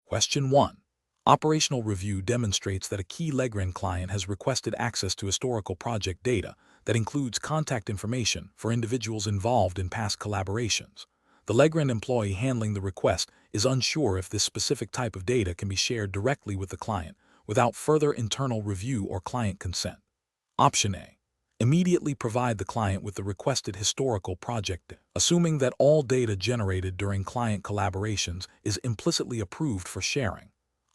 Question 1. Operational review demonstrates that a key Legrand client has requested access to historical project data that includes contact information for individuals involved in past collaborations. The Legrand employee handling the request is unsure if this specific type of data can be shared directly with the client without further internal review or client consent. Option A. Immediately provide the client with the requested historical project data, assuming that all data generated during client collaborations is implicitly approved for sharing.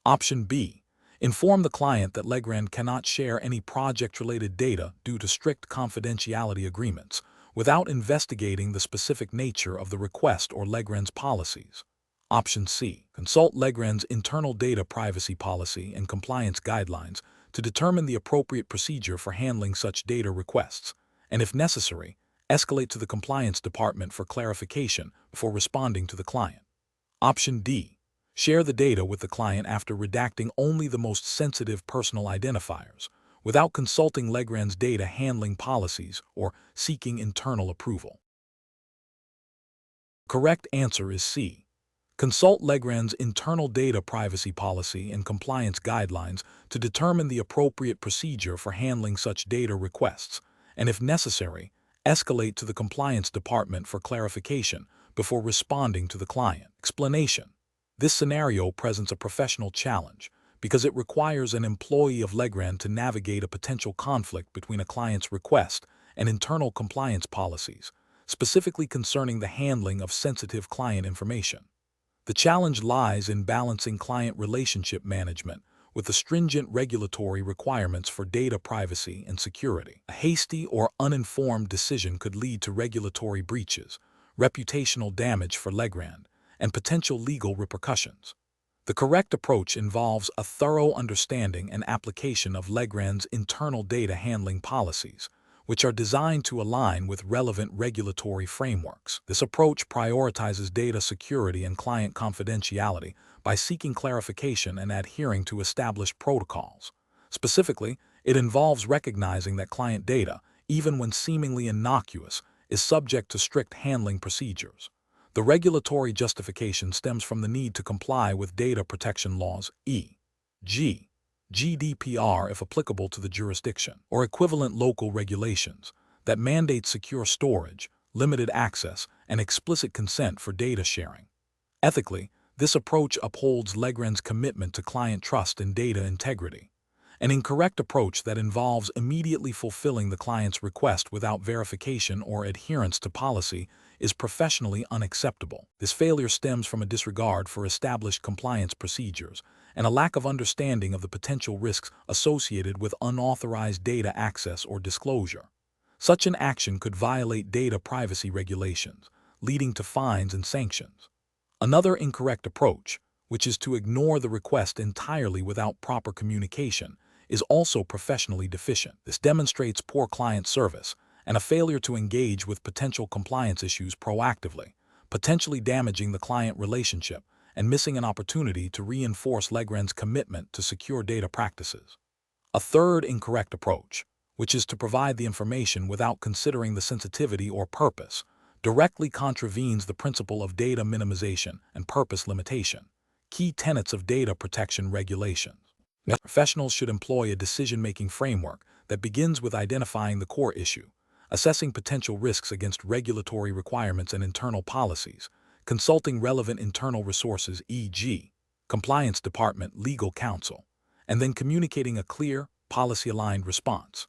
Option B. Inform the client that Legrand cannot share any project-related data due to strict confidentiality agreements, without investigating the specific nature of the request or Legrand's policies. Option C. Consult Legrand's internal data privacy policy and compliance guidelines to determine the appropriate procedure for handling such data requests, and if necessary, escalate to the compliance department for clarification before responding to the client. Option D. Share the data with the client after redacting only the most sensitive personal identifiers, without consulting Legrand's data handling policies or seeking internal approval. Correct answer is C. Consult Legrand's internal data privacy policy and compliance guidelines to determine the appropriate procedure for handling such data requests, and if necessary, escalate to the compliance department for clarification before responding to the client. Explanation. This scenario presents a professional challenge because it requires an employee of Legrand to navigate a potential conflict between a client's request and internal compliance policies, specifically concerning the handling of sensitive client information. The challenge lies in balancing client relationship management with the stringent regulatory requirements for data privacy and security. A hasty or uninformed decision could lead to regulatory breaches, reputational damage for Legrand, and potential legal repercussions. The correct approach involves a thorough understanding and application of Legrand's internal data handling policies, which are designed to align with relevant regulatory frameworks. This approach prioritizes data security and client confidentiality by seeking clarification and adhering to established protocols. Specifically, it involves recognizing that client data, even when seemingly innocuous, is subject to strict handling procedures. The regulatory justification stems from the need to comply with data protection laws, e.g., GDPR if applicable to the jurisdiction, or equivalent local regulations that mandate secure storage, limited access, and explicit consent for data sharing. Ethically, this approach upholds Legrand's commitment to client trust and data integrity. An incorrect approach that involves immediately fulfilling the client's request without verification or adherence to policy is professionally unacceptable. This failure stems from a disregard for established compliance procedures and a lack of understanding of the potential risks associated with unauthorized data access or disclosure. Such an action could violate data privacy regulations, leading to fines and sanctions. Another incorrect approach, which is to ignore the request entirely without proper communication, is also professionally deficient. This demonstrates poor client service and a failure to engage with potential compliance issues proactively, potentially damaging the client relationship and missing an opportunity to reinforce Legrand's commitment to secure data practices. A third incorrect approach, which is to provide the information without considering the sensitivity or purpose, directly contravenes the principle of data minimization and purpose limitation, key tenets of data protection regulations. Professionals should employ a decision-making framework that begins with identifying the core issue, assessing potential risks against regulatory requirements and internal policies, consulting relevant internal resources, e.g., compliance department, legal counsel, and then communicating a clear, policy-aligned response.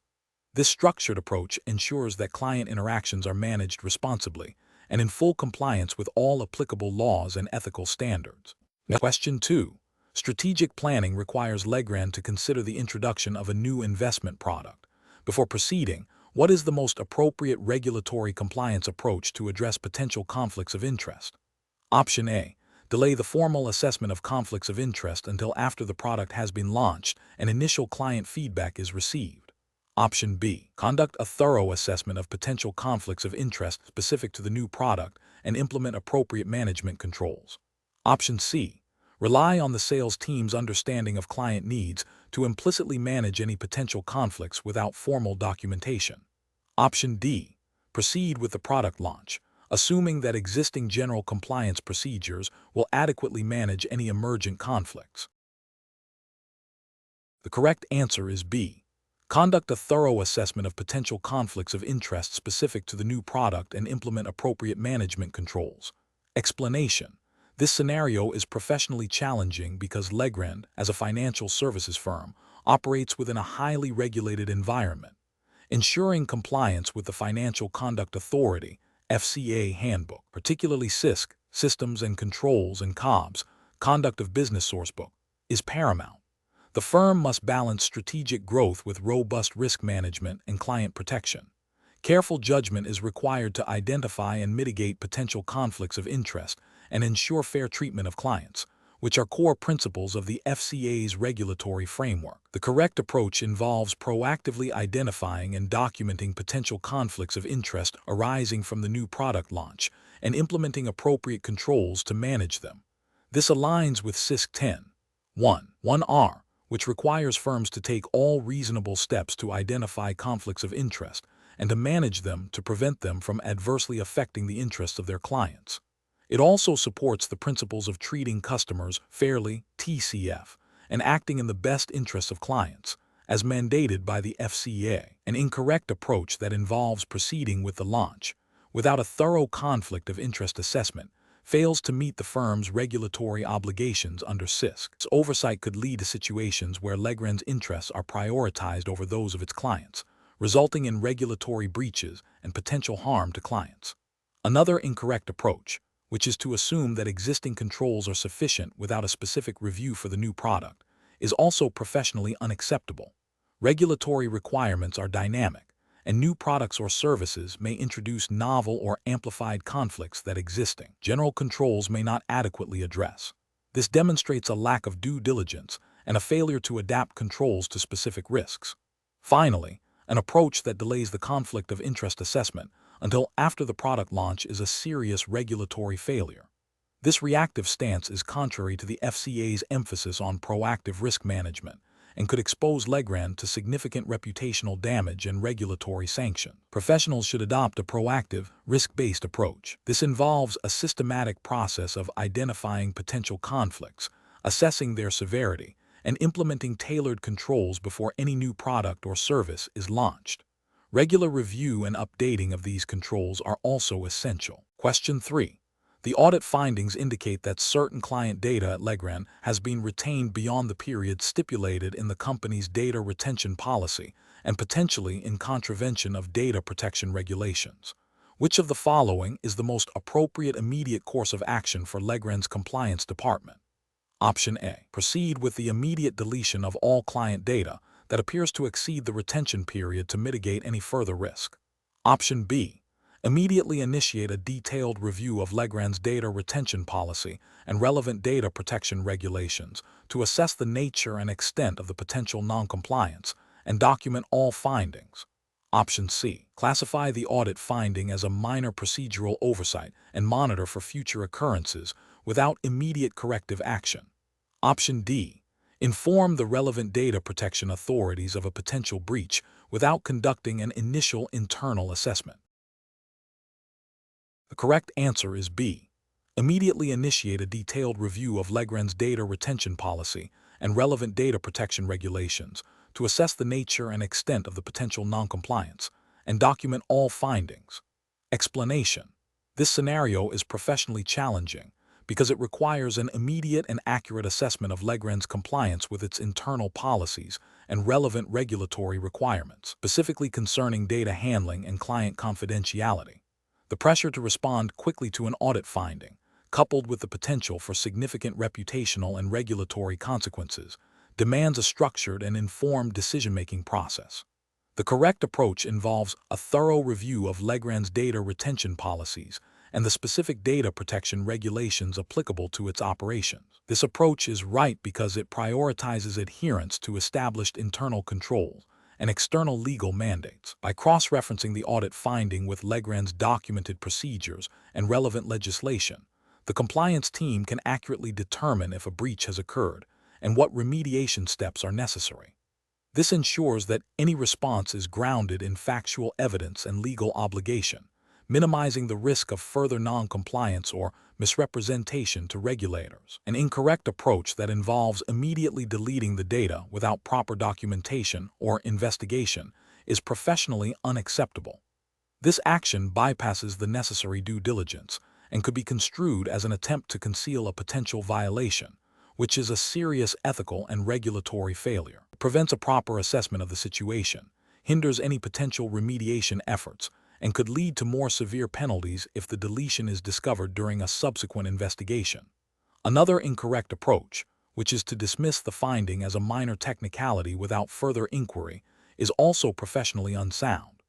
This structured approach ensures that client interactions are managed responsibly and in full compliance with all applicable laws and ethical standards. Question 2. Strategic planning requires Legrand to consider the introduction of a new investment product. Before proceeding, what is the most appropriate regulatory compliance approach to address potential conflicts of interest? Option A. Delay the formal assessment of conflicts of interest until after the product has been launched and initial client feedback is received. Option B. Conduct a thorough assessment of potential conflicts of interest specific to the new product and implement appropriate management controls. Option C. Rely on the sales team's understanding of client needs to implicitly manage any potential conflicts without formal documentation. Option D. Proceed with the product launch, assuming that existing general compliance procedures will adequately manage any emergent conflicts. The correct answer is B. Conduct a thorough assessment of potential conflicts of interest specific to the new product and implement appropriate management controls. Explanation. This scenario is professionally challenging because Legrand, as a financial services firm, operates within a highly regulated environment. Ensuring compliance with the Financial Conduct Authority (FCA) handbook, particularly SISC, Systems and Controls, and COBS, Conduct of Business Sourcebook, is paramount. The firm must balance strategic growth with robust risk management and client protection. Careful judgment is required to identify and mitigate potential conflicts of interest and ensure fair treatment of clients, which are core principles of the FCA's regulatory framework. The correct approach involves proactively identifying and documenting potential conflicts of interest arising from the new product launch and implementing appropriate controls to manage them. This aligns with SISC 10.1.1R, which requires firms to take all reasonable steps to identify conflicts of interest and to manage them to prevent them from adversely affecting the interests of their clients. It also supports the principles of treating customers fairly (TCF) and acting in the best interests of clients, as mandated by the FCA. An incorrect approach that involves proceeding with the launch without a thorough conflict of interest assessment fails to meet the firm's regulatory obligations under SISC. Its oversight could lead to situations where Legrand's interests are prioritized over those of its clients, resulting in regulatory breaches and potential harm to clients. Another incorrect approach, which is to assume that existing controls are sufficient without a specific review for the new product, is also professionally unacceptable. Regulatory requirements are dynamic, and new products or services may introduce novel or amplified conflicts that existing general controls may not adequately address. This demonstrates a lack of due diligence and a failure to adapt controls to specific risks. Finally, an approach that delays the conflict of interest assessment until after the product launch is a serious regulatory failure. This reactive stance is contrary to the FCA's emphasis on proactive risk management and could expose Legrand to significant reputational damage and regulatory sanction. Professionals should adopt a proactive, risk-based approach. This involves a systematic process of identifying potential conflicts, assessing their severity, and implementing tailored controls before any new product or service is launched. Regular review and updating of these controls are also essential. Question 3. The audit findings indicate that certain client data at Legrand has been retained beyond the period stipulated in the company's data retention policy and potentially in contravention of data protection regulations. Which of the following is the most appropriate immediate course of action for Legrand's compliance department? Option A. Proceed with the immediate deletion of all client data that appears to exceed the retention period to mitigate any further risk. Option B. Immediately initiate a detailed review of Legrand's data retention policy and relevant data protection regulations to assess the nature and extent of the potential noncompliance and document all findings. Option C. Classify the audit finding as a minor procedural oversight and monitor for future occurrences without immediate corrective action. Option D. Inform the relevant data protection authorities of a potential breach without conducting an initial internal assessment. The correct answer is B. Immediately initiate a detailed review of Legrand's data retention policy and relevant data protection regulations to assess the nature and extent of the potential noncompliance and document all findings. Explanation. This scenario is professionally challenging because it requires an immediate and accurate assessment of Legrand's compliance with its internal policies and relevant regulatory requirements, specifically concerning data handling and client confidentiality. The pressure to respond quickly to an audit finding, coupled with the potential for significant reputational and regulatory consequences, demands a structured and informed decision-making process. The correct approach involves a thorough review of Legrand's data retention policies and the specific data protection regulations applicable to its operations. This approach is right because it prioritizes adherence to established internal controls and external legal mandates. By cross-referencing the audit finding with Legrand's documented procedures and relevant legislation, the compliance team can accurately determine if a breach has occurred and what remediation steps are necessary. This ensures that any response is grounded in factual evidence and legal obligation, minimizing the risk of further non-compliance or misrepresentation to regulators. An incorrect approach that involves immediately deleting the data without proper documentation or investigation is professionally unacceptable. This action bypasses the necessary due diligence and could be construed as an attempt to conceal a potential violation, which is a serious ethical and regulatory failure. It prevents a proper assessment of the situation, hinders any potential remediation efforts, and could lead to more severe penalties if the deletion is discovered during a subsequent investigation. Another incorrect approach, which is to dismiss the finding as a minor technicality without further inquiry, is also professionally unsound.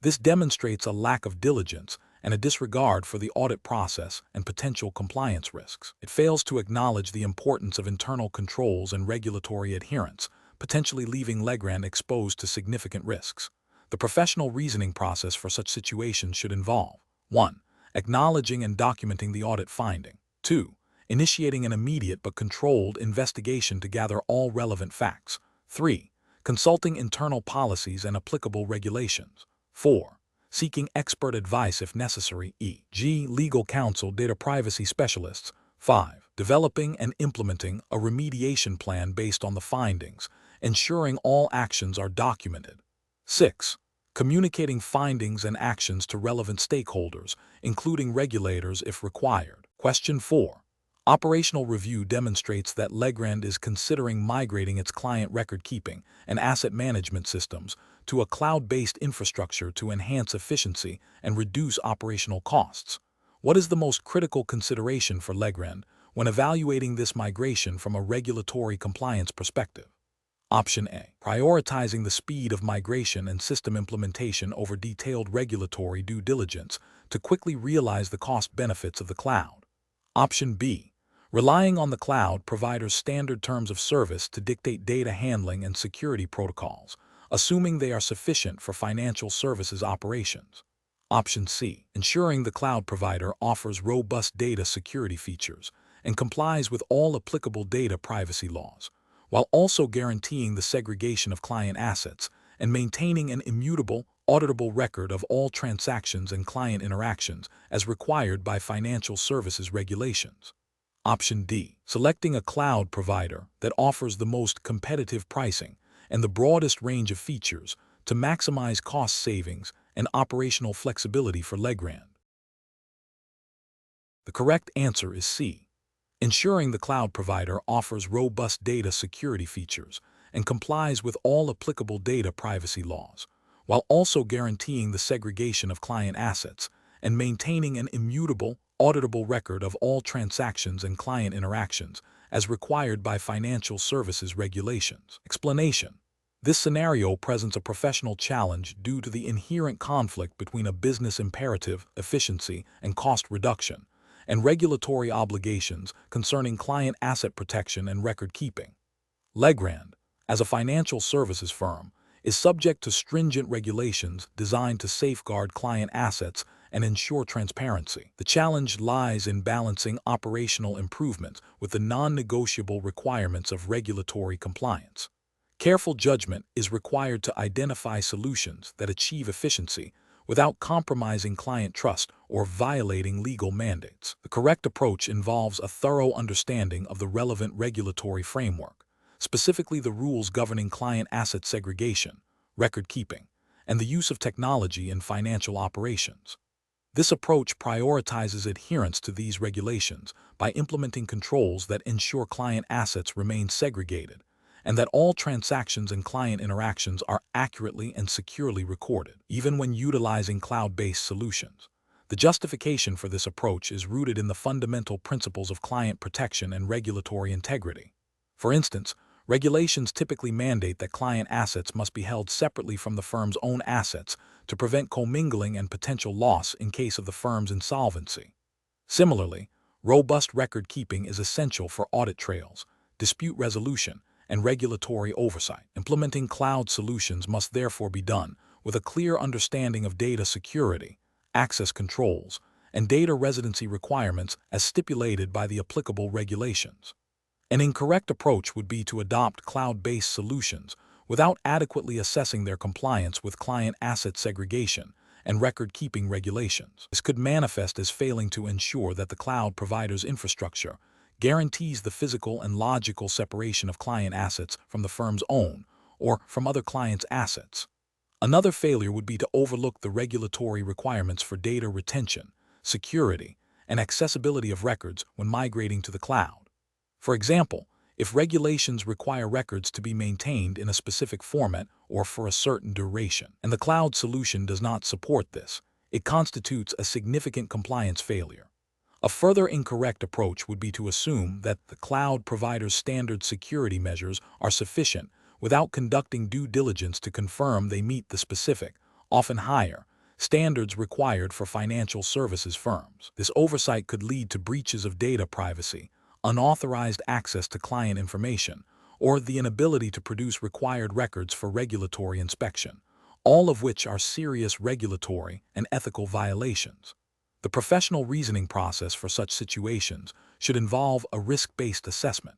This demonstrates a lack of diligence and a disregard for the audit process and potential compliance risks. It fails to acknowledge the importance of internal controls and regulatory adherence, potentially leaving Legrand exposed to significant risks. The professional reasoning process for such situations should involve 1. Acknowledging and documenting the audit finding. 2. Initiating an immediate but controlled investigation to gather all relevant facts. 3. Consulting internal policies and applicable regulations. 4. Seeking expert advice if necessary, e.g. legal counsel, data privacy specialists. 5. Developing and implementing a remediation plan based on the findings, ensuring all actions are documented. 6. Communicating findings and actions to relevant stakeholders, including regulators if required. Question 4. Operational review demonstrates that Legrand is considering migrating its client record-keeping and asset management systems to a cloud-based infrastructure to enhance efficiency and reduce operational costs. What is the most critical consideration for Legrand when evaluating this migration from a regulatory compliance perspective? Option A. Prioritizing the speed of migration and system implementation over detailed regulatory due diligence to quickly realize the cost benefits of the cloud. Option B. Relying on the cloud provider's standard terms of service to dictate data handling and security protocols, assuming they are sufficient for financial services operations. Option C. Ensuring the cloud provider offers robust data security features and complies with all applicable data privacy laws, while also guaranteeing the segregation of client assets and maintaining an immutable, auditable record of all transactions and client interactions as required by financial services regulations. Option D. Selecting a cloud provider that offers the most competitive pricing and the broadest range of features to maximize cost savings and operational flexibility for Legrand. The correct answer is C. Ensuring the cloud provider offers robust data security features and complies with all applicable data privacy laws, while also guaranteeing the segregation of client assets and maintaining an immutable, auditable record of all transactions and client interactions as required by financial services regulations. Explanation. This scenario presents a professional challenge due to the inherent conflict between a business imperative, efficiency, and cost reduction, and regulatory obligations concerning client asset protection and record keeping. Legrand, as a financial services firm, is subject to stringent regulations designed to safeguard client assets and ensure transparency. The challenge lies in balancing operational improvements with the non-negotiable requirements of regulatory compliance. Careful judgment is required to identify solutions that achieve efficiency without compromising client trust or violating legal mandates. The correct approach involves a thorough understanding of the relevant regulatory framework, specifically the rules governing client asset segregation, record keeping, and the use of technology in financial operations. This approach prioritizes adherence to these regulations by implementing controls that ensure client assets remain segregated and that all transactions and client interactions are accurately and securely recorded, even when utilizing cloud-based solutions. The justification for this approach is rooted in the fundamental principles of client protection and regulatory integrity. For instance, regulations typically mandate that client assets must be held separately from the firm's own assets to prevent commingling and potential loss in case of the firm's insolvency. Similarly, robust record keeping is essential for audit trails, dispute resolution, and regulatory oversight. Implementing cloud solutions must therefore be done with a clear understanding of data security, access controls, and data residency requirements as stipulated by the applicable regulations. An incorrect approach would be to adopt cloud-based solutions without adequately assessing their compliance with client asset segregation and record-keeping regulations. This could manifest as failing to ensure that the cloud provider's infrastructure guarantees the physical and logical separation of client assets from the firm's own or from other clients' assets. Another failure would be to overlook the regulatory requirements for data retention, security, and accessibility of records when migrating to the cloud. For example, if regulations require records to be maintained in a specific format or for a certain duration, and the cloud solution does not support this, it constitutes a significant compliance failure. A further incorrect approach would be to assume that the cloud provider's standard security measures are sufficient without conducting due diligence to confirm they meet the specific, often higher, standards required for financial services firms. This oversight could lead to breaches of data privacy, unauthorized access to client information, or the inability to produce required records for regulatory inspection, all of which are serious regulatory and ethical violations. The professional reasoning process for such situations should involve a risk-based assessment.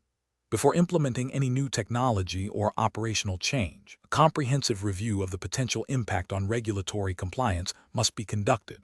Before implementing any new technology or operational change, a comprehensive review of the potential impact on regulatory compliance must be conducted.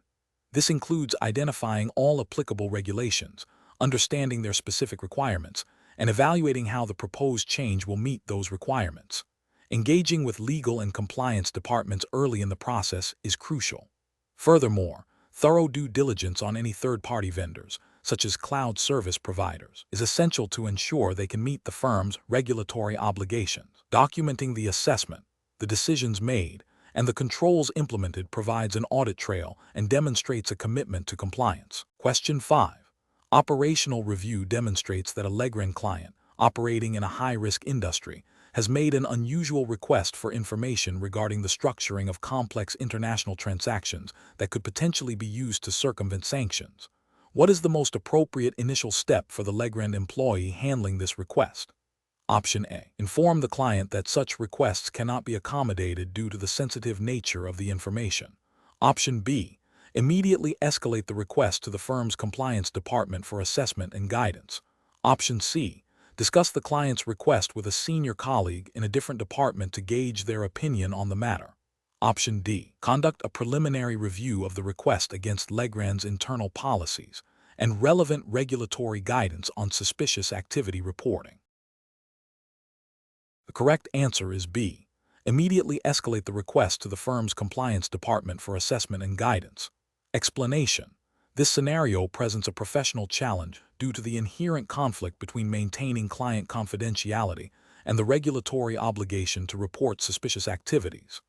This includes identifying all applicable regulations, understanding their specific requirements, and evaluating how the proposed change will meet those requirements. Engaging with legal and compliance departments early in the process is crucial. Furthermore, thorough due diligence on any third-party vendors, such as cloud service providers, is essential to ensure they can meet the firm's regulatory obligations. Documenting the assessment, the decisions made, and the controls implemented provides an audit trail and demonstrates a commitment to compliance. Question 5. Operational review demonstrates that a Legrand client, operating in a high-risk industry, has made an unusual request for information regarding the structuring of complex international transactions that could potentially be used to circumvent sanctions. What is the most appropriate initial step for the Legrand employee handling this request? Option A. Inform the client that such requests cannot be accommodated due to the sensitive nature of the information. Option B. Immediately escalate the request to the firm's compliance department for assessment and guidance. Option C. Discuss the client's request with a senior colleague in a different department to gauge their opinion on the matter. Option D. Conduct a preliminary review of the request against Legrand's internal policies and relevant regulatory guidance on suspicious activity reporting. The correct answer is B. Immediately escalate the request to the firm's compliance department for assessment and guidance. Explanation. This scenario presents a professional challenge due to the inherent conflict between maintaining client confidentiality and the regulatory obligation to report suspicious activities.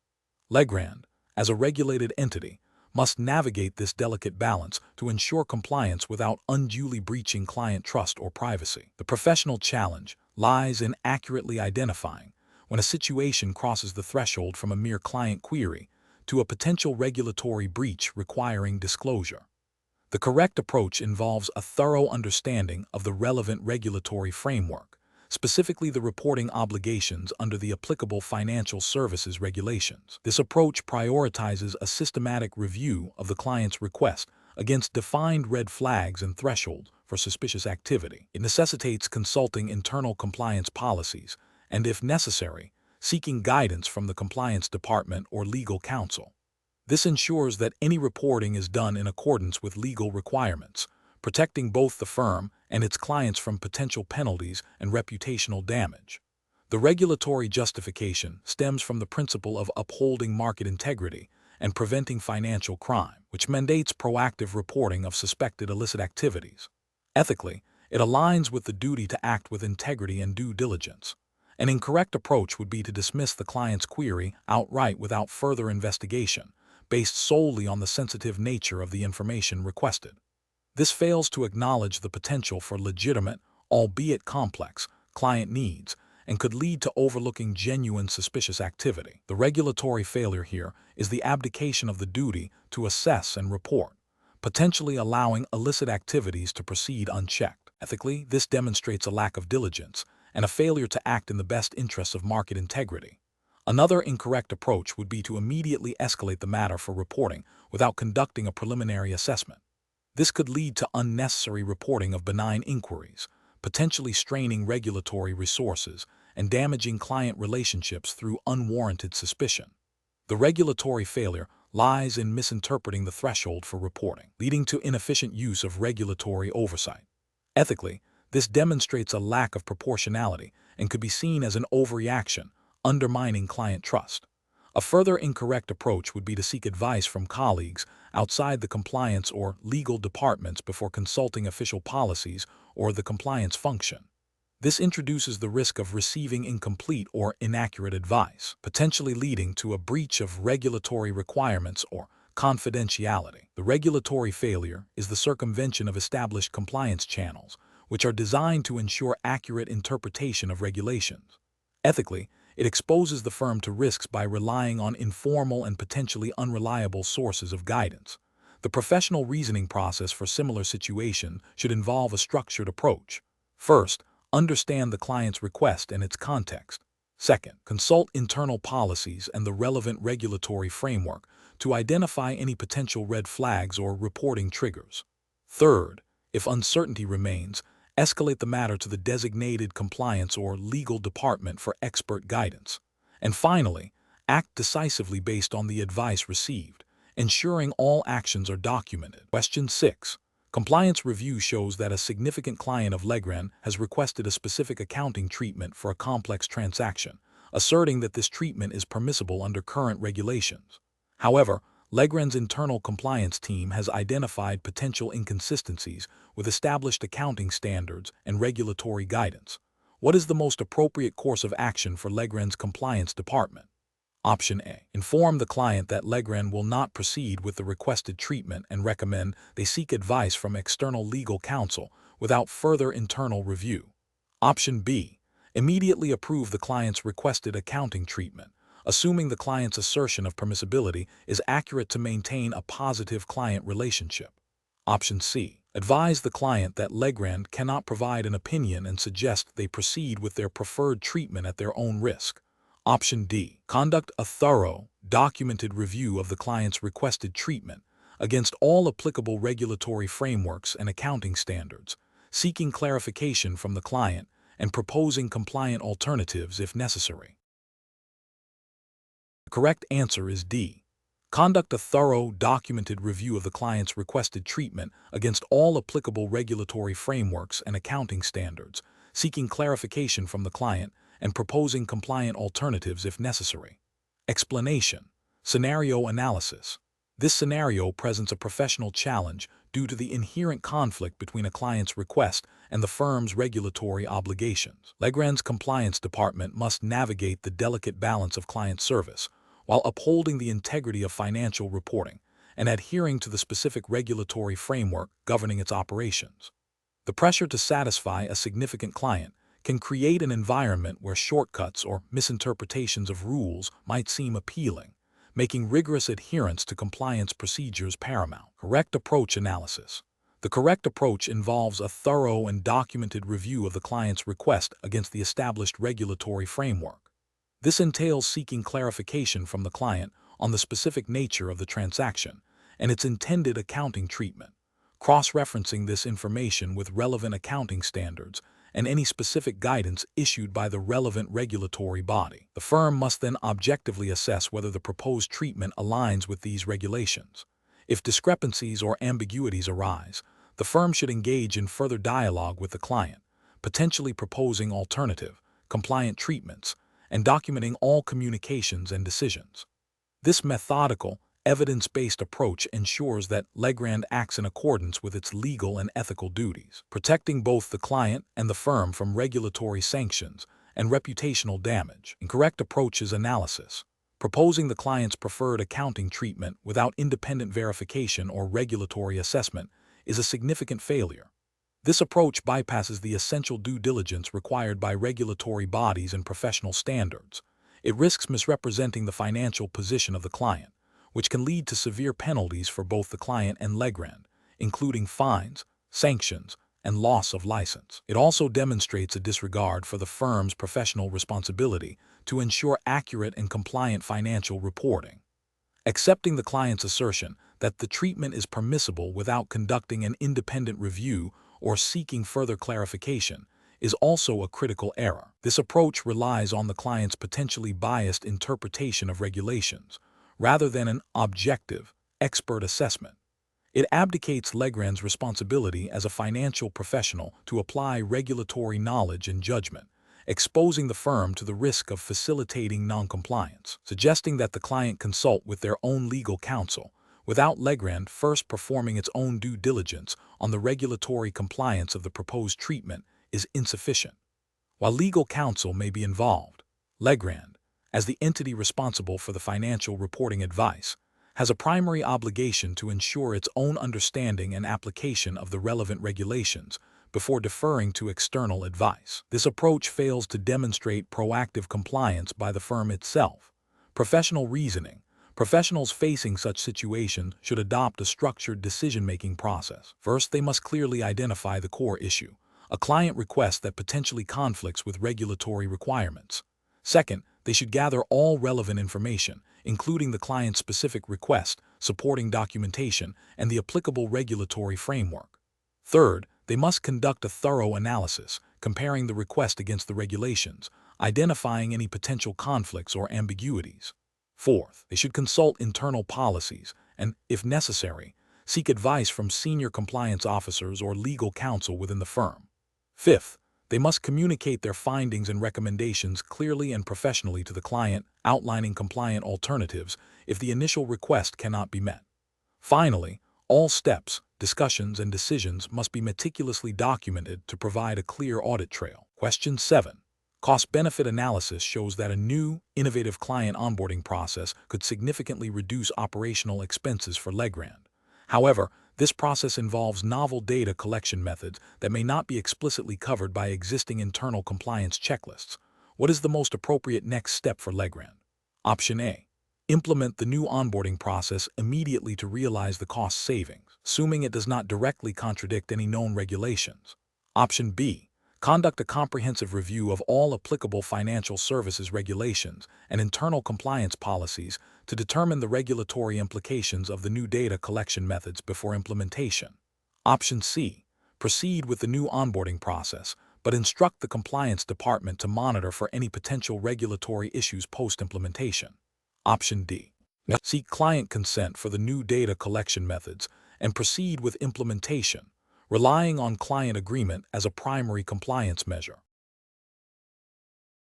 Legrand, as a regulated entity, must navigate this delicate balance to ensure compliance without unduly breaching client trust or privacy. The professional challenge lies in accurately identifying when a situation crosses the threshold from a mere client query to a potential regulatory breach requiring disclosure. The correct approach involves a thorough understanding of the relevant regulatory framework, specifically the reporting obligations under the applicable financial services regulations. This approach prioritizes a systematic review of the client's request against defined red flags and thresholds for suspicious activity. It necessitates consulting internal compliance policies and, if necessary, seeking guidance from the compliance department or legal counsel. This ensures that any reporting is done in accordance with legal requirements, protecting both the firm and its clients from potential penalties and reputational damage. The regulatory justification stems from the principle of upholding market integrity and preventing financial crime, which mandates proactive reporting of suspected illicit activities. Ethically, it aligns with the duty to act with integrity and due diligence. An incorrect approach would be to dismiss the client's query outright without further investigation, based solely on the sensitive nature of the information requested. This fails to acknowledge the potential for legitimate, albeit complex, client needs and could lead to overlooking genuine suspicious activity. The regulatory failure here is the abdication of the duty to assess and report, potentially allowing illicit activities to proceed unchecked. Ethically, this demonstrates a lack of diligence and a failure to act in the best interests of market integrity. Another incorrect approach would be to immediately escalate the matter for reporting without conducting a preliminary assessment. This could lead to unnecessary reporting of benign inquiries, potentially straining regulatory resources and damaging client relationships through unwarranted suspicion. The regulatory failure lies in misinterpreting the threshold for reporting, leading to inefficient use of regulatory oversight. Ethically, this demonstrates a lack of proportionality and could be seen as an overreaction, undermining client trust. A further incorrect approach would be to seek advice from colleagues outside the compliance or legal departments before consulting official policies or the compliance function. This introduces the risk of receiving incomplete or inaccurate advice, potentially leading to a breach of regulatory requirements or confidentiality. The regulatory failure is the circumvention of established compliance channels, which are designed to ensure accurate interpretation of regulations. Ethically, it exposes the firm to risks by relying on informal and potentially unreliable sources of guidance. The professional reasoning process for similar situations should involve a structured approach. First, understand the client's request and its context. Second, consult internal policies and the relevant regulatory framework to identify any potential red flags or reporting triggers. Third, if uncertainty remains, escalate the matter to the designated compliance or legal department for expert guidance. And finally, act decisively based on the advice received, ensuring all actions are documented. Question 6. Compliance review shows that a significant client of Legrand has requested a specific accounting treatment for a complex transaction, asserting that this treatment is permissible under current regulations. However, Legrand's internal compliance team has identified potential inconsistencies with established accounting standards and regulatory guidance. What is the most appropriate course of action for Legrand's compliance department? Option A. Inform the client that Legrand will not proceed with the requested treatment and recommend they seek advice from external legal counsel without further internal review. Option B. Immediately approve the client's requested accounting treatment, assuming the client's assertion of permissibility is accurate to maintain a positive client relationship. Option C. Advise the client that Legrand cannot provide an opinion and suggest they proceed with their preferred treatment at their own risk. Option D. Conduct a thorough, documented review of the client's requested treatment against all applicable regulatory frameworks and accounting standards, seeking clarification from the client and proposing compliant alternatives if necessary. The correct answer is D. Conduct a thorough, documented review of the client's requested treatment against all applicable regulatory frameworks and accounting standards, seeking clarification from the client and proposing compliant alternatives if necessary. Explanation. Scenario analysis. This scenario presents a professional challenge due to the inherent conflict between a client's request and the firm's regulatory obligations. Legrand's compliance department must navigate the delicate balance of client service while upholding the integrity of financial reporting and adhering to the specific regulatory framework governing its operations. The pressure to satisfy a significant client can create an environment where shortcuts or misinterpretations of rules might seem appealing, making rigorous adherence to compliance procedures paramount. Correct approach analysis. The correct approach involves a thorough and documented review of the client's request against the established regulatory framework. This entails seeking clarification from the client on the specific nature of the transaction and its intended accounting treatment, cross-referencing this information with relevant accounting standards and any specific guidance issued by the relevant regulatory body. The firm must then objectively assess whether the proposed treatment aligns with these regulations. If discrepancies or ambiguities arise, the firm should engage in further dialogue with the client, potentially proposing alternative, compliant treatments, and documenting all communications and decisions. This methodical, evidence-based approach ensures that Legrand acts in accordance with its legal and ethical duties, protecting both the client and the firm from regulatory sanctions and reputational damage. Incorrect approach is analysis. Proposing the client's preferred accounting treatment without independent verification or regulatory assessment is a significant failure. This approach bypasses the essential due diligence required by regulatory bodies and professional standards. It risks misrepresenting the financial position of the client, which can lead to severe penalties for both the client and Legrand, including fines, sanctions, and loss of license. It also demonstrates a disregard for the firm's professional responsibility to ensure accurate and compliant financial reporting. Accepting the client's assertion that the treatment is permissible without conducting an independent review or seeking further clarification is also a critical error. This approach relies on the client's potentially biased interpretation of regulations, rather than an objective, expert assessment. It abdicates Legrand's responsibility as a financial professional to apply regulatory knowledge and judgment, exposing the firm to the risk of facilitating noncompliance, suggesting that the client consult with their own legal counsel, without Legrand first performing its own due diligence on the regulatory compliance of the proposed treatment, is insufficient. While legal counsel may be involved, Legrand, as the entity responsible for the financial reporting advice, has a primary obligation to ensure its own understanding and application of the relevant regulations before deferring to external advice. This approach fails to demonstrate proactive compliance by the firm itself. Professional reasoning. Professionals facing such situations should adopt a structured decision-making process. First, they must clearly identify the core issue, a client request that potentially conflicts with regulatory requirements. Second, they should gather all relevant information, including the client's specific request, supporting documentation, and the applicable regulatory framework. Third, they must conduct a thorough analysis, comparing the request against the regulations, identifying any potential conflicts or ambiguities. Fourth, they should consult internal policies and, if necessary, seek advice from senior compliance officers or legal counsel within the firm. Fifth, they must communicate their findings and recommendations clearly and professionally to the client, outlining compliant alternatives if the initial request cannot be met. Finally, all steps, discussions, and decisions must be meticulously documented to provide a clear audit trail. Question 7. Cost-benefit analysis shows that a new, innovative client onboarding process could significantly reduce operational expenses for Legrand. However, this process involves novel data collection methods that may not be explicitly covered by existing internal compliance checklists. What is the most appropriate next step for Legrand? Option A. Implement the new onboarding process immediately to realize the cost savings, assuming it does not directly contradict any known regulations. Option B. Conduct a comprehensive review of all applicable financial services regulations and internal compliance policies to determine the regulatory implications of the new data collection methods before implementation. Option C. Proceed with the new onboarding process, but instruct the compliance department to monitor for any potential regulatory issues post-implementation. Option D. Seek client consent for the new data collection methods and proceed with implementation, relying on client agreement as a primary compliance measure.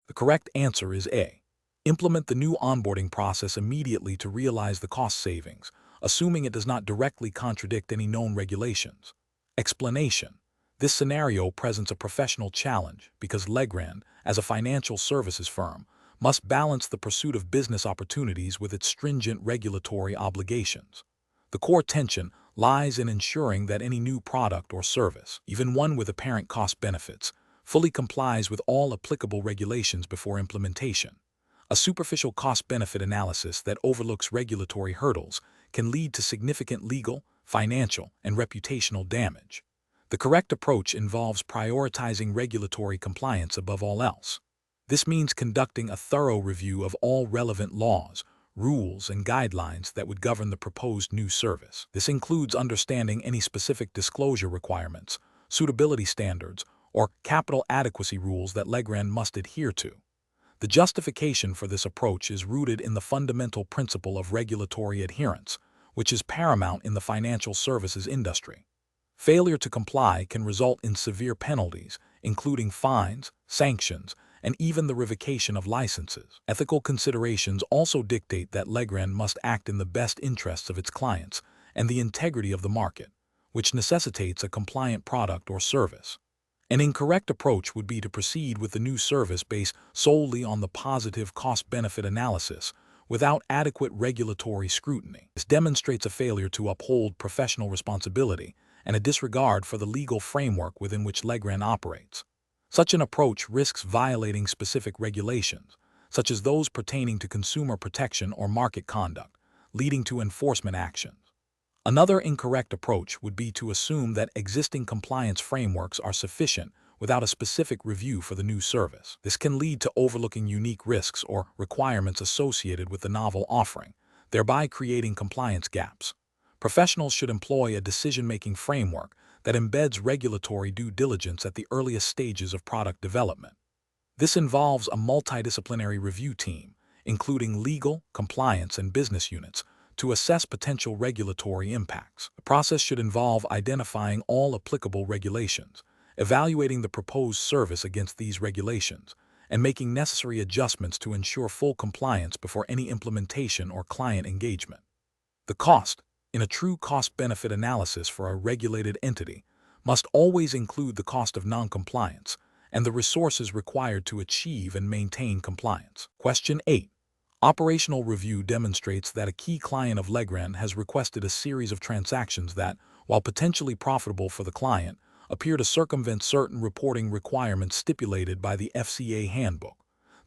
The correct answer is A. Implement the new onboarding process immediately to realize the cost savings, assuming it does not directly contradict any known regulations. Explanation. This scenario presents a professional challenge because Legrand, as a financial services firm, must balance the pursuit of business opportunities with its stringent regulatory obligations. The core tension lies in ensuring that any new product or service, even one with apparent cost benefits, fully complies with all applicable regulations before implementation. A superficial cost-benefit analysis that overlooks regulatory hurdles can lead to significant legal, financial, and reputational damage. The correct approach involves prioritizing regulatory compliance above all else. This means conducting a thorough review of all relevant laws, rules, and guidelines that would govern the proposed new service. This includes understanding any specific disclosure requirements, suitability standards, or capital adequacy rules that Legrand must adhere to. The justification for this approach is rooted in the fundamental principle of regulatory adherence, which is paramount in the financial services industry. Failure to comply can result in severe penalties, including fines, sanctions, and even the revocation of licenses. Ethical considerations also dictate that Legrand must act in the best interests of its clients and the integrity of the market, which necessitates a compliant product or service. An incorrect approach would be to proceed with the new service based solely on the positive cost-benefit analysis without adequate regulatory scrutiny. This demonstrates a failure to uphold professional responsibility and a disregard for the legal framework within which Legrand operates. Such an approach risks violating specific regulations, such as those pertaining to consumer protection or market conduct, leading to enforcement actions. Another incorrect approach would be to assume that existing compliance frameworks are sufficient without a specific review for the new service. This can lead to overlooking unique risks or requirements associated with the novel offering, thereby creating compliance gaps. Professionals should employ a decision-making framework that embeds regulatory due diligence at the earliest stages of product development. This involves a multidisciplinary review team, including legal, compliance, and business units, to assess potential regulatory impacts. The process should involve identifying all applicable regulations, evaluating the proposed service against these regulations, and making necessary adjustments to ensure full compliance before any implementation or client engagement. The cost, in a true cost-benefit analysis for a regulated entity, must always include the cost of noncompliance and the resources required to achieve and maintain compliance. Question 8. Operational review demonstrates that a key client of Legrand has requested a series of transactions that, while potentially profitable for the client, appear to circumvent certain reporting requirements stipulated by the FCA handbook.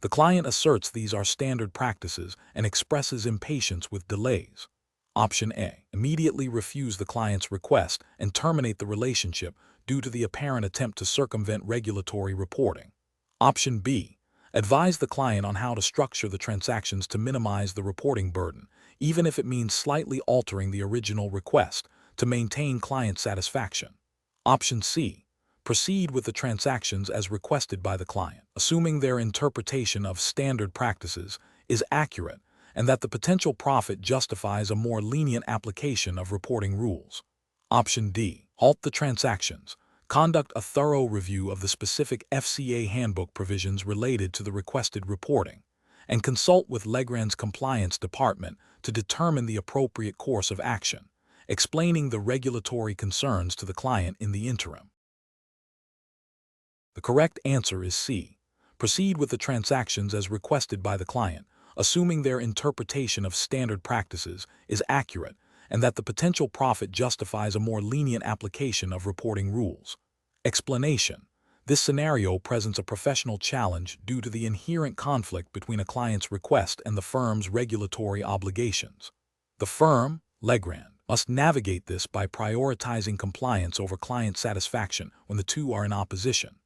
The client asserts these are standard practices and expresses impatience with delays. Option A. Immediately refuse the client's request and terminate the relationship due to the apparent attempt to circumvent regulatory reporting. Option B. Advise the client on how to structure the transactions to minimize the reporting burden, even if it means slightly altering the original request to maintain client satisfaction. Option C. Proceed with the transactions as requested by the client, assuming their interpretation of standard practices is accurate and that the potential profit justifies a more lenient application of reporting rules. Option D. Halt the transactions. Conduct a thorough review of the specific FCA handbook provisions related to the requested reporting, and consult with Legrand's compliance department to determine the appropriate course of action, explaining the regulatory concerns to the client in the interim. The correct answer is C. Proceed with the transactions as requested by the client, assuming their interpretation of standard practices is accurate and that the potential profit justifies a more lenient application of reporting rules. Explanation. This scenario presents a professional challenge due to the inherent conflict between a client's request and the firm's regulatory obligations. The firm, Legrand, must navigate this by prioritizing compliance over client satisfaction when the two are in opposition.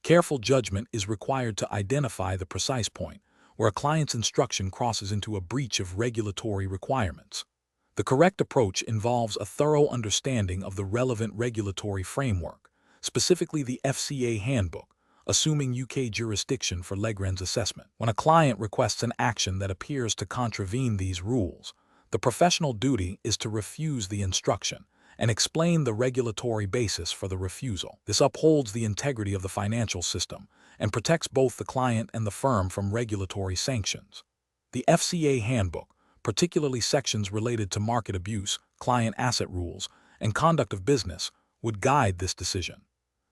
Careful judgment is required to identify the precise point where a client's instruction crosses into a breach of regulatory requirements. The correct approach involves a thorough understanding of the relevant regulatory framework, specifically the FCA handbook, assuming UK jurisdiction for Legrand's assessment. When a client requests an action that appears to contravene these rules, the professional duty is to refuse the instruction and explain the regulatory basis for the refusal. This upholds the integrity of the financial system and protects both the client and the firm from regulatory sanctions. The FCA handbook, particularly sections related to market abuse, client asset rules, and conduct of business, would guide this decision.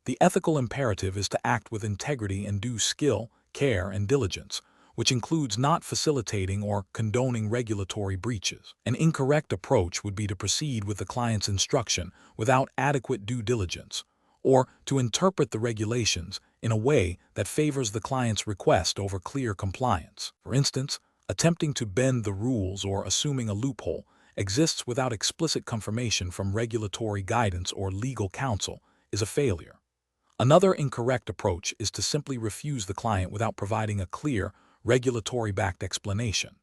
The ethical imperative is to act with integrity and due skill, care, and diligence, which includes not facilitating or condoning regulatory breaches. An incorrect approach would be to proceed with the client's instruction without adequate due diligence, or to interpret the regulations in a way that favors the client's request over clear compliance. For instance, attempting to bend the rules or assuming a loophole exists without explicit confirmation from regulatory guidance or legal counsel is a failure. Another incorrect approach is to simply refuse the client without providing a clear, regulatory-backed explanation.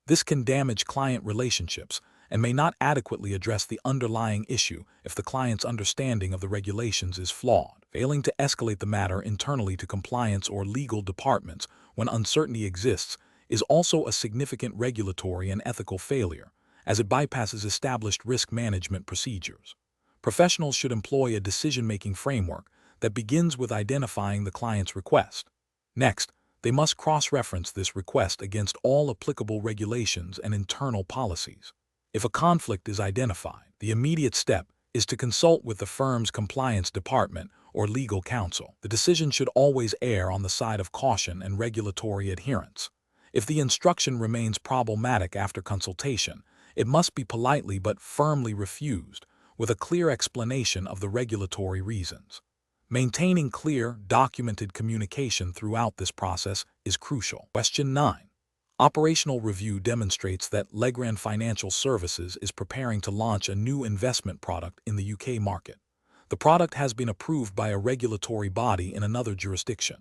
This can damage client relationships and may not adequately address the underlying issue if the client's understanding of the regulations is flawed. Failing to escalate the matter internally to compliance or legal departments when uncertainty exists is also a significant regulatory and ethical failure, as it bypasses established risk management procedures. Professionals should employ a decision-making framework that begins with identifying the client's request. Next, they must cross-reference this request against all applicable regulations and internal policies. If a conflict is identified, the immediate step is to consult with the firm's compliance department or legal counsel. The decision should always err on the side of caution and regulatory adherence. If the instruction remains problematic after consultation, it must be politely but firmly refused, with a clear explanation of the regulatory reasons. Maintaining clear, documented communication throughout this process is crucial. Question 9. Operational review demonstrates that Legrand Financial Services is preparing to launch a new investment product in the UK market. The product has been approved by a regulatory body in another jurisdiction.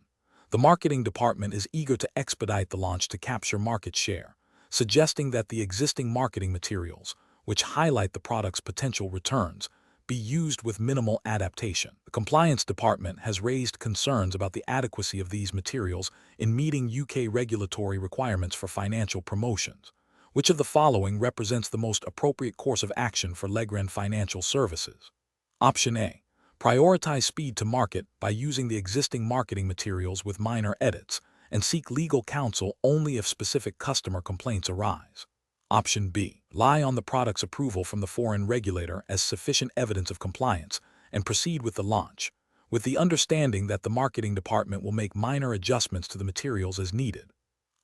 The marketing department is eager to expedite the launch to capture market share, suggesting that the existing marketing materials, which highlight the product's potential returns, be used with minimal adaptation. The Compliance Department has raised concerns about the adequacy of these materials in meeting UK regulatory requirements for financial promotions. Which of the following represents the most appropriate course of action for Legrand Financial Services? Option A. Prioritize speed to market by using the existing marketing materials with minor edits, and seek legal counsel only if specific customer complaints arise. Option B. Rely on the product's approval from the foreign regulator as sufficient evidence of compliance and proceed with the launch, with the understanding that the marketing department will make minor adjustments to the materials as needed.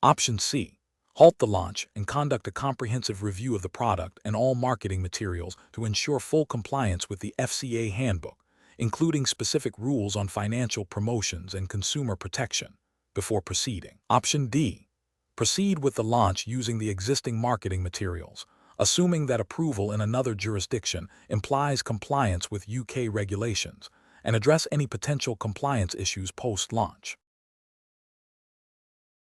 Option C. Halt the launch and conduct a comprehensive review of the product and all marketing materials to ensure full compliance with the FCA handbook, including specific rules on financial promotions and consumer protection, before proceeding. Option D. Proceed with the launch using the existing marketing materials, assuming that approval in another jurisdiction implies compliance with UK regulations, and address any potential compliance issues post-launch.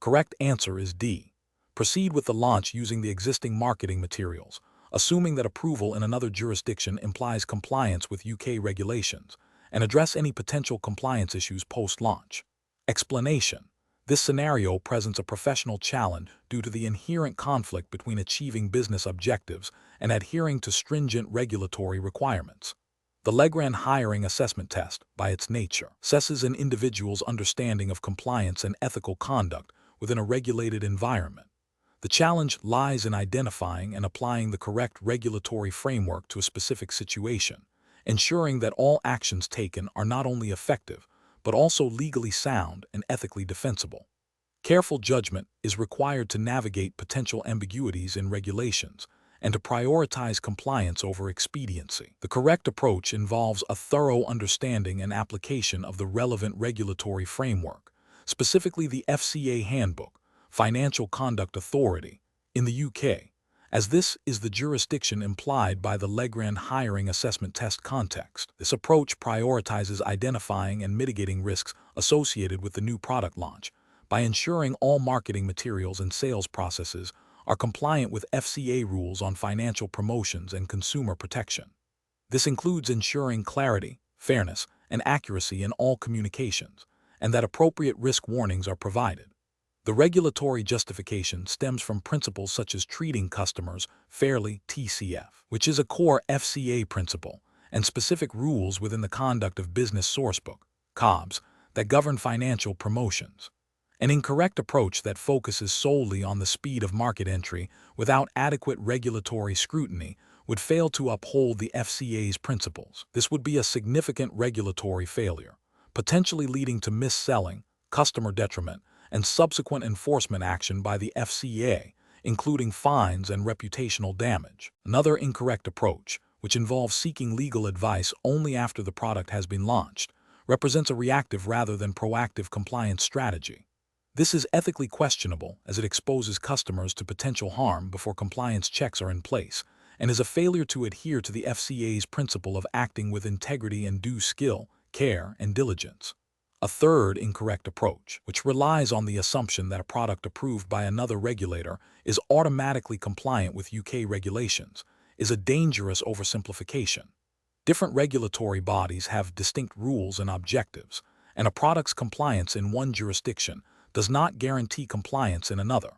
Correct answer is D. Proceed with the launch using the existing marketing materials, assuming that approval in another jurisdiction implies compliance with UK regulations, and address any potential compliance issues post-launch. Explanation. This scenario presents a professional challenge due to the inherent conflict between achieving business objectives and adhering to stringent regulatory requirements. The Legrand Hiring Assessment Test, by its nature, assesses an individual's understanding of compliance and ethical conduct within a regulated environment. The challenge lies in identifying and applying the correct regulatory framework to a specific situation, ensuring that all actions taken are not only effective, but also legally sound and ethically defensible. Careful judgment is required to navigate potential ambiguities in regulations and to prioritize compliance over expediency. The correct approach involves a thorough understanding and application of the relevant regulatory framework, specifically the FCA Handbook, Financial Conduct Authority, in the UK, as this is the jurisdiction implied by the Legrand Hiring Assessment Test context. This approach prioritizes identifying and mitigating risks associated with the new product launch by ensuring all marketing materials and sales processes are compliant with FCA rules on financial promotions and consumer protection. This includes ensuring clarity, fairness, and accuracy in all communications, and that appropriate risk warnings are provided. The regulatory justification stems from principles such as treating customers fairly (TCF), which is a core FCA principle, and specific rules within the Conduct of Business Sourcebook (COBS) that govern financial promotions. An incorrect approach that focuses solely on the speed of market entry without adequate regulatory scrutiny would fail to uphold the FCA's principles. This would be a significant regulatory failure, potentially leading to mis-selling, customer detriment, and subsequent enforcement action by the FCA, including fines and reputational damage. Another incorrect approach, which involves seeking legal advice only after the product has been launched, represents a reactive rather than proactive compliance strategy. This is ethically questionable as it exposes customers to potential harm before compliance checks are in place, and is a failure to adhere to the FCA's principle of acting with integrity and due skill, care, and diligence. A third incorrect approach, which relies on the assumption that a product approved by another regulator is automatically compliant with UK regulations, is a dangerous oversimplification. Different regulatory bodies have distinct rules and objectives, and a product's compliance in one jurisdiction does not guarantee compliance in another.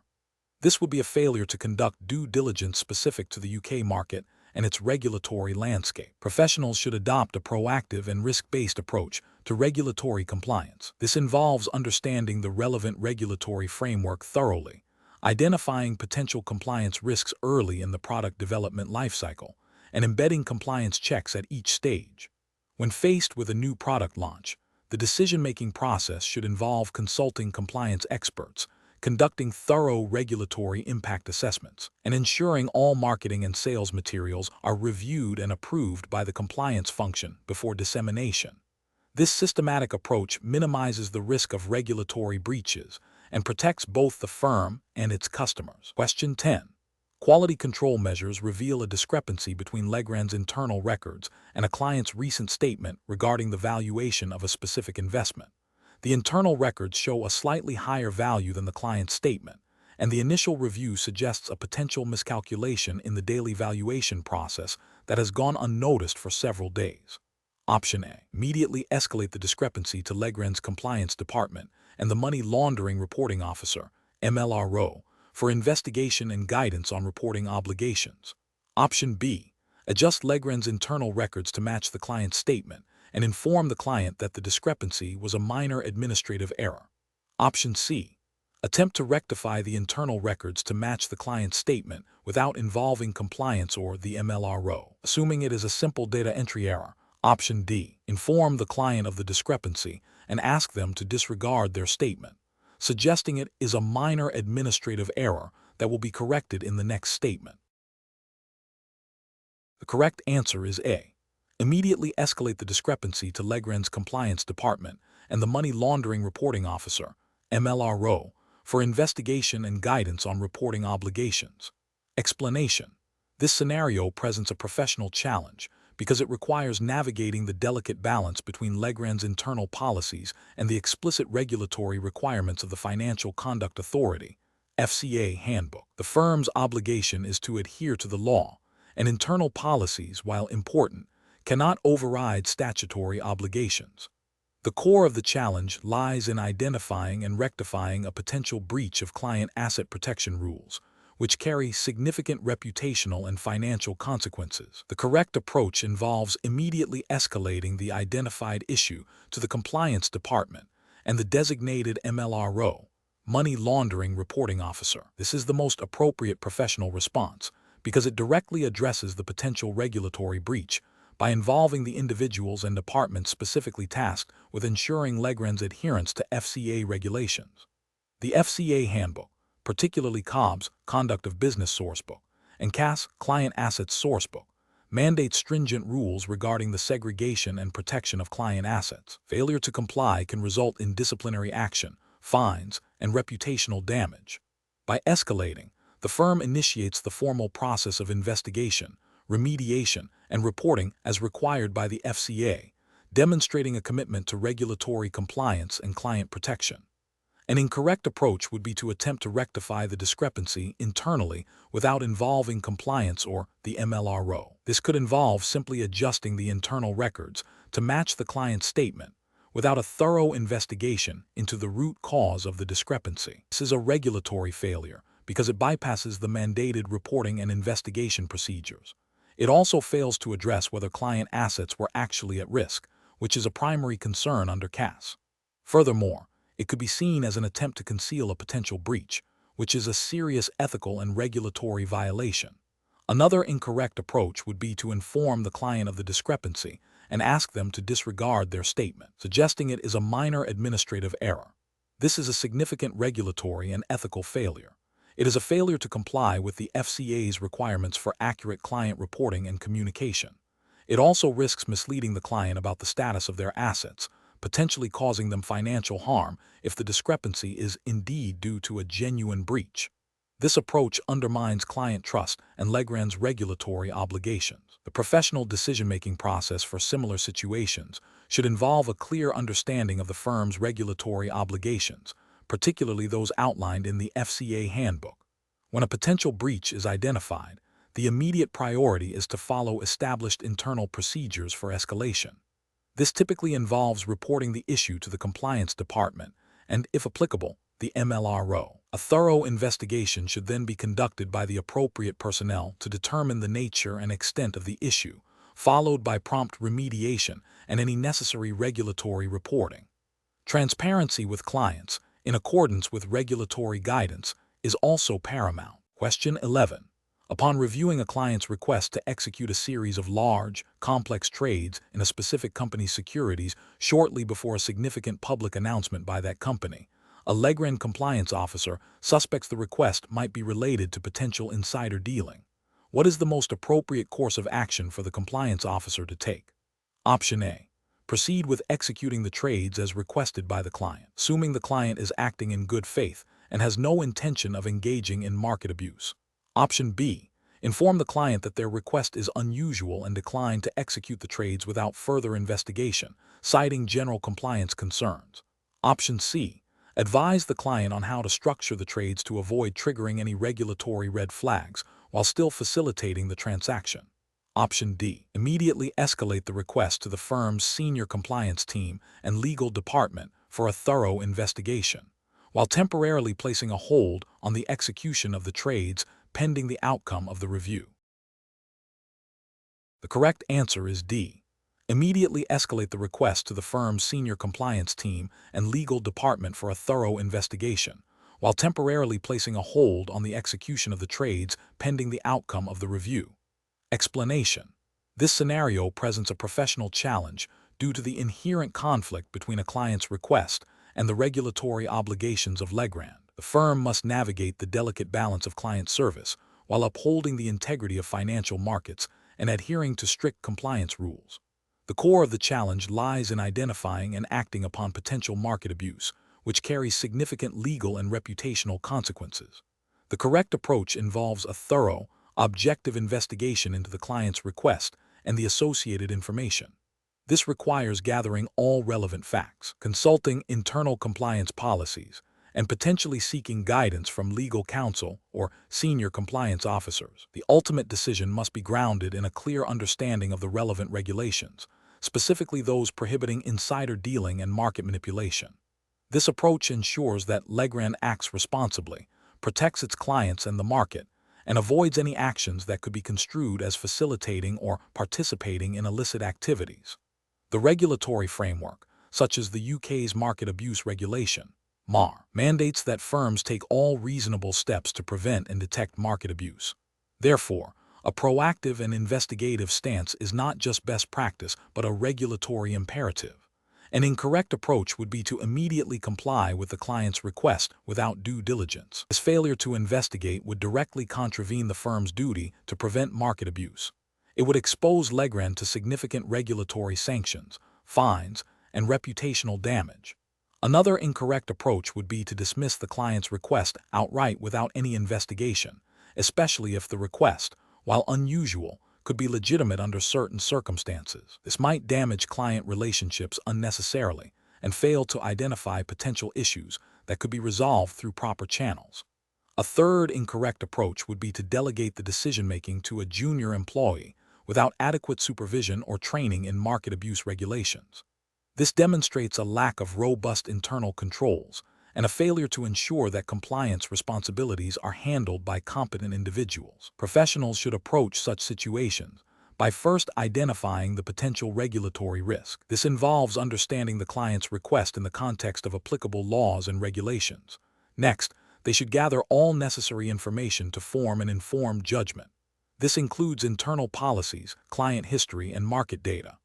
This would be a failure to conduct due diligence specific to the UK market and its regulatory landscape. Professionals should adopt a proactive and risk-based approach to regulatory compliance. This involves understanding the relevant regulatory framework thoroughly, identifying potential compliance risks early in the product development lifecycle, and embedding compliance checks at each stage. When faced with a new product launch, the decision-making process should involve consulting compliance experts, conducting thorough regulatory impact assessments, and ensuring all marketing and sales materials are reviewed and approved by the compliance function before dissemination. This systematic approach minimizes the risk of regulatory breaches and protects both the firm and its customers. Question 10. Quality control measures reveal a discrepancy between Legrand's internal records and a client's recent statement regarding the valuation of a specific investment. The internal records show a slightly higher value than the client's statement, and the initial review suggests a potential miscalculation in the daily valuation process that has gone unnoticed for several days. Option A. Immediately escalate the discrepancy to Legrand's compliance department and the Money Laundering Reporting Officer, MLRO, for investigation and guidance on reporting obligations. Option B. Adjust Legrand's internal records to match the client's statement and inform the client that the discrepancy was a minor administrative error. Option C. Attempt to rectify the internal records to match the client's statement without involving compliance or the MLRO, assuming it is a simple data entry error. Option D. Inform the client of the discrepancy and ask them to disregard their statement, suggesting it is a minor administrative error that will be corrected in the next statement. The correct answer is A. Immediately escalate the discrepancy to Legrand's compliance department and the Money Laundering Reporting Officer, MLRO, for investigation and guidance on reporting obligations. Explanation: this scenario presents a professional challenge because it requires navigating the delicate balance between Legrand's internal policies and the explicit regulatory requirements of the Financial Conduct Authority, FCA handbook. The firm's obligation is to adhere to the law, and internal policies, while important, cannot override statutory obligations. The core of the challenge lies in identifying and rectifying a potential breach of client asset protection rules, which carry significant reputational and financial consequences. The correct approach involves immediately escalating the identified issue to the compliance department and the designated MLRO, Money Laundering Reporting Officer. This is the most appropriate professional response because it directly addresses the potential regulatory breach by involving the individuals and departments specifically tasked with ensuring Legrand's adherence to FCA regulations. The FCA handbook, particularly Cobb's Conduct of Business Sourcebook and Cass Client Assets Sourcebook, mandates stringent rules regarding the segregation and protection of client assets. Failure to comply can result in disciplinary action, fines, and reputational damage. By escalating, the firm initiates the formal process of investigation, remediation, and reporting as required by the FCA, demonstrating a commitment to regulatory compliance and client protection. An incorrect approach would be to attempt to rectify the discrepancy internally without involving compliance or the MLRO. This could involve simply adjusting the internal records to match the client's statement without a thorough investigation into the root cause of the discrepancy. This is a regulatory failure because it bypasses the mandated reporting and investigation procedures. It also fails to address whether client assets were actually at risk, which is a primary concern under Cass. Furthermore, it could be seen as an attempt to conceal a potential breach, which is a serious ethical and regulatory violation. Another incorrect approach would be to inform the client of the discrepancy and ask them to disregard their statement, suggesting it is a minor administrative error. This is a significant regulatory and ethical failure. It is a failure to comply with the FCA's requirements for accurate client reporting and communication. It also risks misleading the client about the status of their assets, potentially causing them financial harm if the discrepancy is indeed due to a genuine breach. This approach undermines client trust and Legrand's regulatory obligations. The professional decision-making process for similar situations should involve a clear understanding of the firm's regulatory obligations, particularly those outlined in the FCA handbook. When a potential breach is identified, the immediate priority is to follow established internal procedures for escalation. This typically involves reporting the issue to the compliance department and, if applicable, the MLRO. A thorough investigation should then be conducted by the appropriate personnel to determine the nature and extent of the issue, followed by prompt remediation and any necessary regulatory reporting. Transparency with clients, in accordance with regulatory guidance, is also paramount. Question 11. Upon reviewing a client's request to execute a series of large, complex trades in a specific company's securities shortly before a significant public announcement by that company, a Legrand compliance officer suspects the request might be related to potential insider dealing. What is the most appropriate course of action for the compliance officer to take? Option A. Proceed with executing the trades as requested by the client, assuming the client is acting in good faith and has no intention of engaging in market abuse. Option B. Inform the client that their request is unusual and decline to execute the trades without further investigation, citing general compliance concerns. Option C. Advise the client on how to structure the trades to avoid triggering any regulatory red flags while still facilitating the transaction. Option D. Immediately escalate the request to the firm's senior compliance team and legal department for a thorough investigation, while temporarily placing a hold on the execution of the trades pending the outcome of the review. The correct answer is D. Immediately escalate the request to the firm's senior compliance team and legal department for a thorough investigation, while temporarily placing a hold on the execution of the trades pending the outcome of the review. Explanation. This scenario presents a professional challenge due to the inherent conflict between a client's request and the regulatory obligations of Legrand. The firm must navigate the delicate balance of client service while upholding the integrity of financial markets and adhering to strict compliance rules. The core of the challenge lies in identifying and acting upon potential market abuse, which carries significant legal and reputational consequences. The correct approach involves a thorough, objective investigation into the client's request and the associated information. This requires gathering all relevant facts, consulting internal compliance policies, and potentially seeking guidance from legal counsel or senior compliance officers. The ultimate decision must be grounded in a clear understanding of the relevant regulations, specifically those prohibiting insider dealing and market manipulation. This approach ensures that Legrand acts responsibly, protects its clients and the market, and avoids any actions that could be construed as facilitating or participating in illicit activities. The regulatory framework, such as the UK's Market Abuse Regulation, MAR, mandates that firms take all reasonable steps to prevent and detect market abuse. Therefore, a proactive and investigative stance is not just best practice but a regulatory imperative. An incorrect approach would be to immediately comply with the client's request without due diligence. This failure to investigate would directly contravene the firm's duty to prevent market abuse. It would expose Legrand to significant regulatory sanctions, fines, and reputational damage. Another incorrect approach would be to dismiss the client's request outright without any investigation, especially if the request, while unusual, could be legitimate under certain circumstances. This might damage client relationships unnecessarily and fail to identify potential issues that could be resolved through proper channels. A third incorrect approach would be to delegate the decision-making to a junior employee without adequate supervision or training in market abuse regulations. This demonstrates a lack of robust internal controls and a failure to ensure that compliance responsibilities are handled by competent individuals. Professionals should approach such situations by first identifying the potential regulatory risk. This involves understanding the client's request in the context of applicable laws and regulations. Next, they should gather all necessary information to form an informed judgment. This includes internal policies, client history, and market data.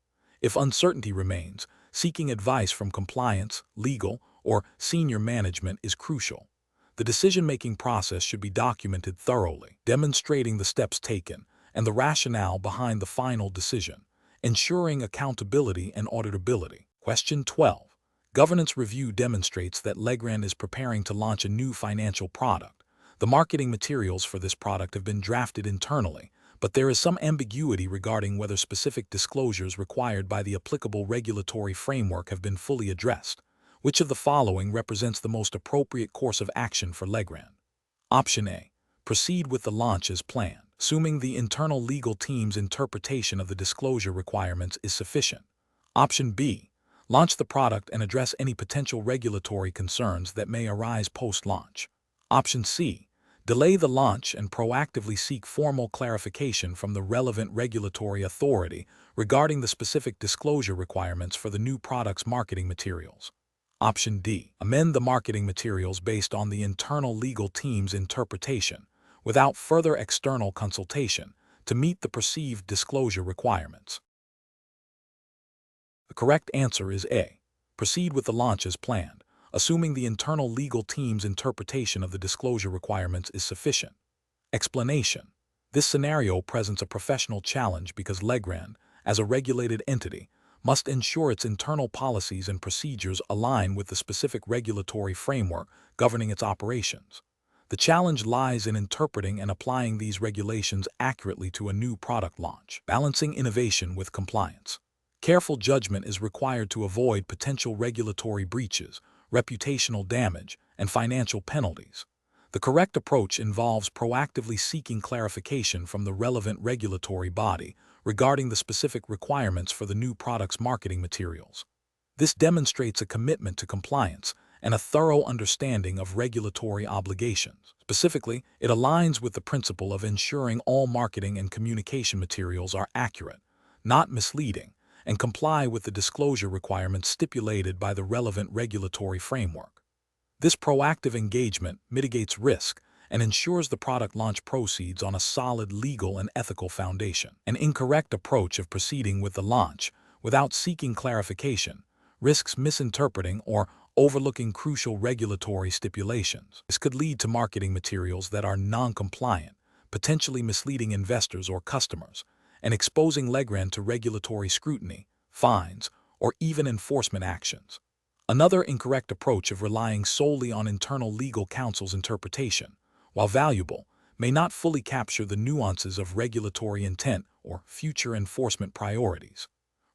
If uncertainty remains, seeking advice from compliance, legal, or senior management is crucial. The decision-making process should be documented thoroughly, demonstrating the steps taken and the rationale behind the final decision, ensuring accountability and auditability. Question 12. Governance review demonstrates that Legrand is preparing to launch a new financial product. The marketing materials for this product have been drafted internally, but there is some ambiguity regarding whether specific disclosures required by the applicable regulatory framework have been fully addressed. Which of the following represents the most appropriate course of action for Legrand? Option A. Proceed with the launch as planned, assuming the internal legal team's interpretation of the disclosure requirements is sufficient. Option B. Launch the product and address any potential regulatory concerns that may arise post-launch. Option C. Delay the launch and proactively seek formal clarification from the relevant regulatory authority regarding the specific disclosure requirements for the new product's marketing materials. Option D. Amend the marketing materials based on the internal legal team's interpretation, without further external consultation, to meet the perceived disclosure requirements. The correct answer is A. Proceed with the launch as planned, assuming the internal legal team's interpretation of the disclosure requirements is sufficient. Explanation. This scenario presents a professional challenge because Legrand, as a regulated entity, must ensure its internal policies and procedures align with the specific regulatory framework governing its operations. The challenge lies in interpreting and applying these regulations accurately to a new product launch, balancing innovation with compliance. Careful judgment is required to avoid potential regulatory breaches, reputational damage, and financial penalties. The correct approach involves proactively seeking clarification from the relevant regulatory body regarding the specific requirements for the new product's marketing materials. This demonstrates a commitment to compliance and a thorough understanding of regulatory obligations. Specifically, it aligns with the principle of ensuring all marketing and communication materials are accurate, not misleading, and comply with the disclosure requirements stipulated by the relevant regulatory framework. This proactive engagement mitigates risk and ensures the product launch proceeds on a solid legal and ethical foundation. An incorrect approach of proceeding with the launch without seeking clarification risks misinterpreting or overlooking crucial regulatory stipulations. This could lead to marketing materials that are non-compliant, potentially misleading investors or customers, and exposing Legrand to regulatory scrutiny, fines, or even enforcement actions. Another incorrect approach of relying solely on internal legal counsel's interpretation, while valuable, may not fully capture the nuances of regulatory intent or future enforcement priorities.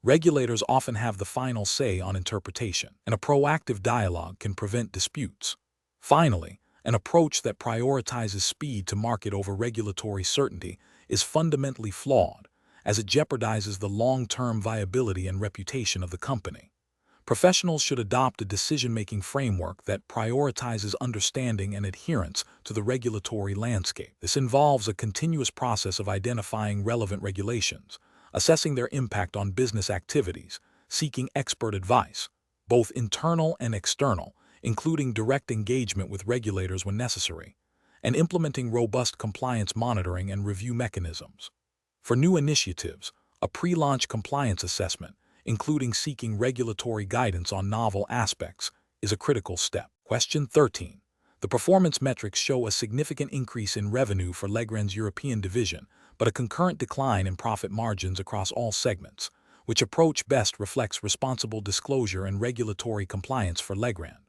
Regulators often have the final say on interpretation, and a proactive dialogue can prevent disputes. Finally, an approach that prioritizes speed to market over regulatory certainty is fundamentally flawed, as it jeopardizes the long-term viability and reputation of the company. Professionals should adopt a decision-making framework that prioritizes understanding and adherence to the regulatory landscape. This involves a continuous process of identifying relevant regulations, assessing their impact on business activities, seeking expert advice, both internal and external, including direct engagement with regulators when necessary, and implementing robust compliance monitoring and review mechanisms. For new initiatives, a pre-launch compliance assessment, including seeking regulatory guidance on novel aspects, is a critical step. Question 13. The performance metrics show a significant increase in revenue for Legrand's European division, but a concurrent decline in profit margins across all segments. Which approach best reflects responsible disclosure and regulatory compliance for Legrand?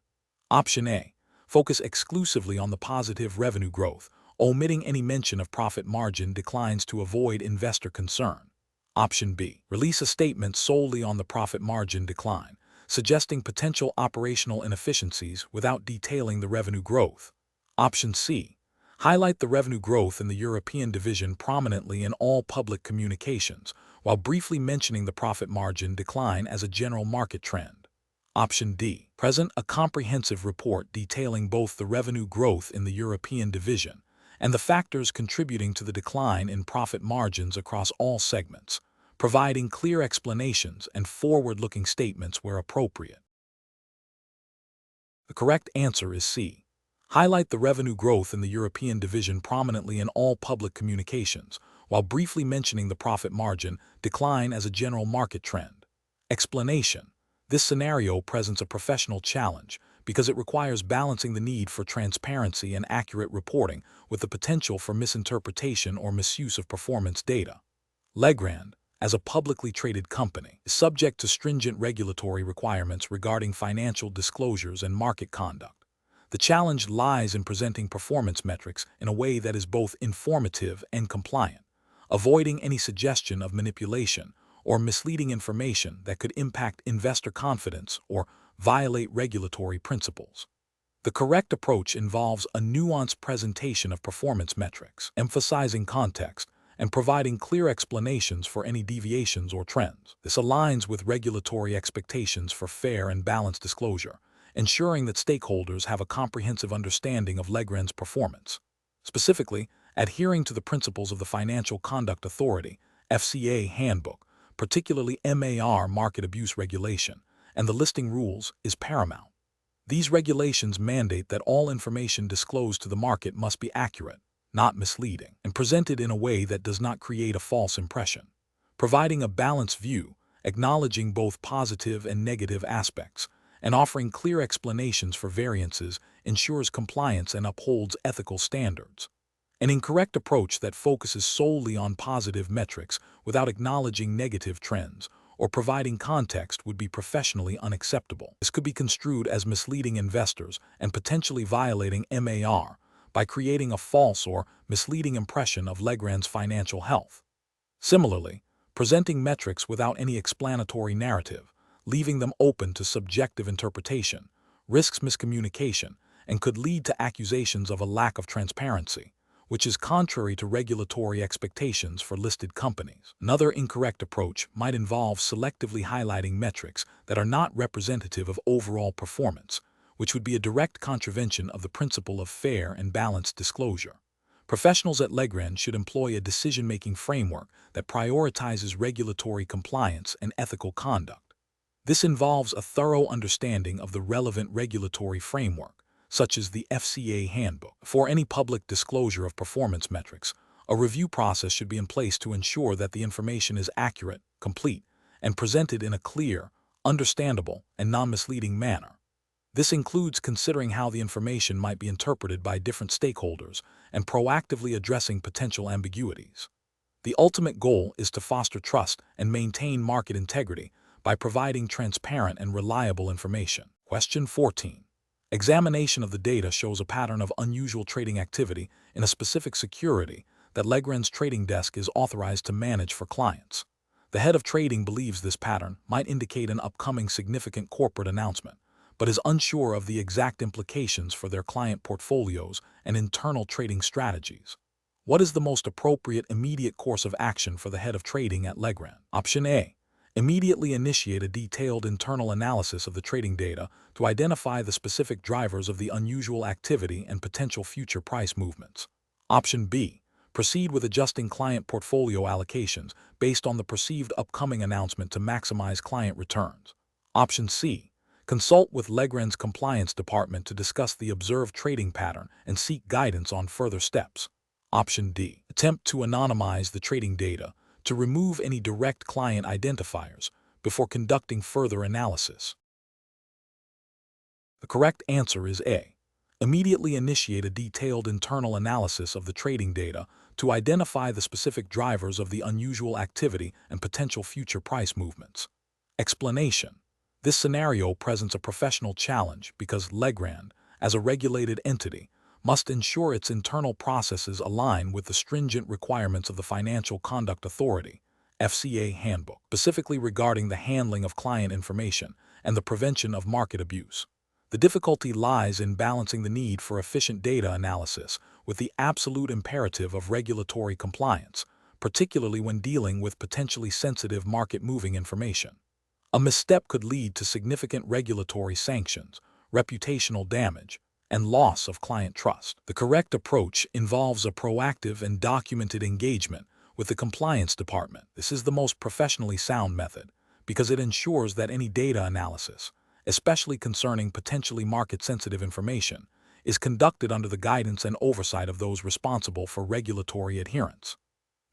Option A. Focus exclusively on the positive revenue growth, omitting any mention of profit margin declines to avoid investor concern. Option B. Release a statement solely on the profit margin decline, suggesting potential operational inefficiencies without detailing the revenue growth. Option C. Highlight the revenue growth in the European division prominently in all public communications, while briefly mentioning the profit margin decline as a general market trend. Option D. Present a comprehensive report detailing both the revenue growth in the European division and the factors contributing to the decline in profit margins across all segments, providing clear explanations and forward-looking statements where appropriate. The correct answer is C. Highlight the revenue growth in the European division prominently in all public communications, while briefly mentioning the profit margin decline as a general market trend. Explanation. This scenario presents a professional challenge because it requires balancing the need for transparency and accurate reporting with the potential for misinterpretation or misuse of performance data. Legrand, as a publicly traded company, is subject to stringent regulatory requirements regarding financial disclosures and market conduct. The challenge lies in presenting performance metrics in a way that is both informative and compliant, avoiding any suggestion of manipulation or misleading information that could impact investor confidence or violate regulatory principles. The correct approach involves a nuanced presentation of performance metrics, emphasizing context and providing clear explanations for any deviations or trends. This aligns with regulatory expectations for fair and balanced disclosure, ensuring that stakeholders have a comprehensive understanding of Legrand's performance. Specifically, adhering to the principles of the Financial Conduct Authority (FCA) handbook, particularly MAR market abuse regulation, and the listing rules is paramount. These regulations mandate that all information disclosed to the market must be accurate, not misleading, and presented in a way that does not create a false impression. Providing a balanced view, acknowledging both positive and negative aspects, and offering clear explanations for variances ensures compliance and upholds ethical standards. An incorrect approach that focuses solely on positive metrics without acknowledging negative trends or providing context would be professionally unacceptable. This could be construed as misleading investors and potentially violating MAR by creating a false or misleading impression of Legrand's financial health. Similarly, presenting metrics without any explanatory narrative, leaving them open to subjective interpretation, risks miscommunication and could lead to accusations of a lack of transparency, which is contrary to regulatory expectations for listed companies. Another incorrect approach might involve selectively highlighting metrics that are not representative of overall performance, which would be a direct contravention of the principle of fair and balanced disclosure. Professionals at Legrand should employ a decision-making framework that prioritizes regulatory compliance and ethical conduct. This involves a thorough understanding of the relevant regulatory framework, such as the FCA handbook. For any public disclosure of performance metrics, a review process should be in place to ensure that the information is accurate, complete, and presented in a clear, understandable, and non-misleading manner. This includes considering how the information might be interpreted by different stakeholders and proactively addressing potential ambiguities. The ultimate goal is to foster trust and maintain market integrity by providing transparent and reliable information. Question 14. Examination of the data shows a pattern of unusual trading activity in a specific security that Legrand's trading desk is authorized to manage for clients. The head of trading believes this pattern might indicate an upcoming significant corporate announcement, but is unsure of the exact implications for their client portfolios and internal trading strategies. What is the most appropriate immediate course of action for the head of trading at Legrand? Option A. Immediately initiate a detailed internal analysis of the trading data to identify the specific drivers of the unusual activity and potential future price movements. Option B. Proceed with adjusting client portfolio allocations based on the perceived upcoming announcement to maximize client returns. Option C. Consult with Legrand's compliance department to discuss the observed trading pattern and seek guidance on further steps. Option D. Attempt to anonymize the trading data to remove any direct client identifiers before conducting further analysis. The correct answer is A. Immediately initiate a detailed internal analysis of the trading data to identify the specific drivers of the unusual activity and potential future price movements. Explanation. This scenario presents a professional challenge because Legrand, as a regulated entity, must ensure its internal processes align with the stringent requirements of the Financial Conduct Authority, FCA handbook, specifically regarding the handling of client information and the prevention of market abuse. The difficulty lies in balancing the need for efficient data analysis with the absolute imperative of regulatory compliance, particularly when dealing with potentially sensitive market-moving information. A misstep could lead to significant regulatory sanctions, reputational damage, and loss of client trust. The correct approach involves a proactive and documented engagement with the compliance department. This is the most professionally sound method because it ensures that any data analysis, especially concerning potentially market-sensitive information, is conducted under the guidance and oversight of those responsible for regulatory adherence.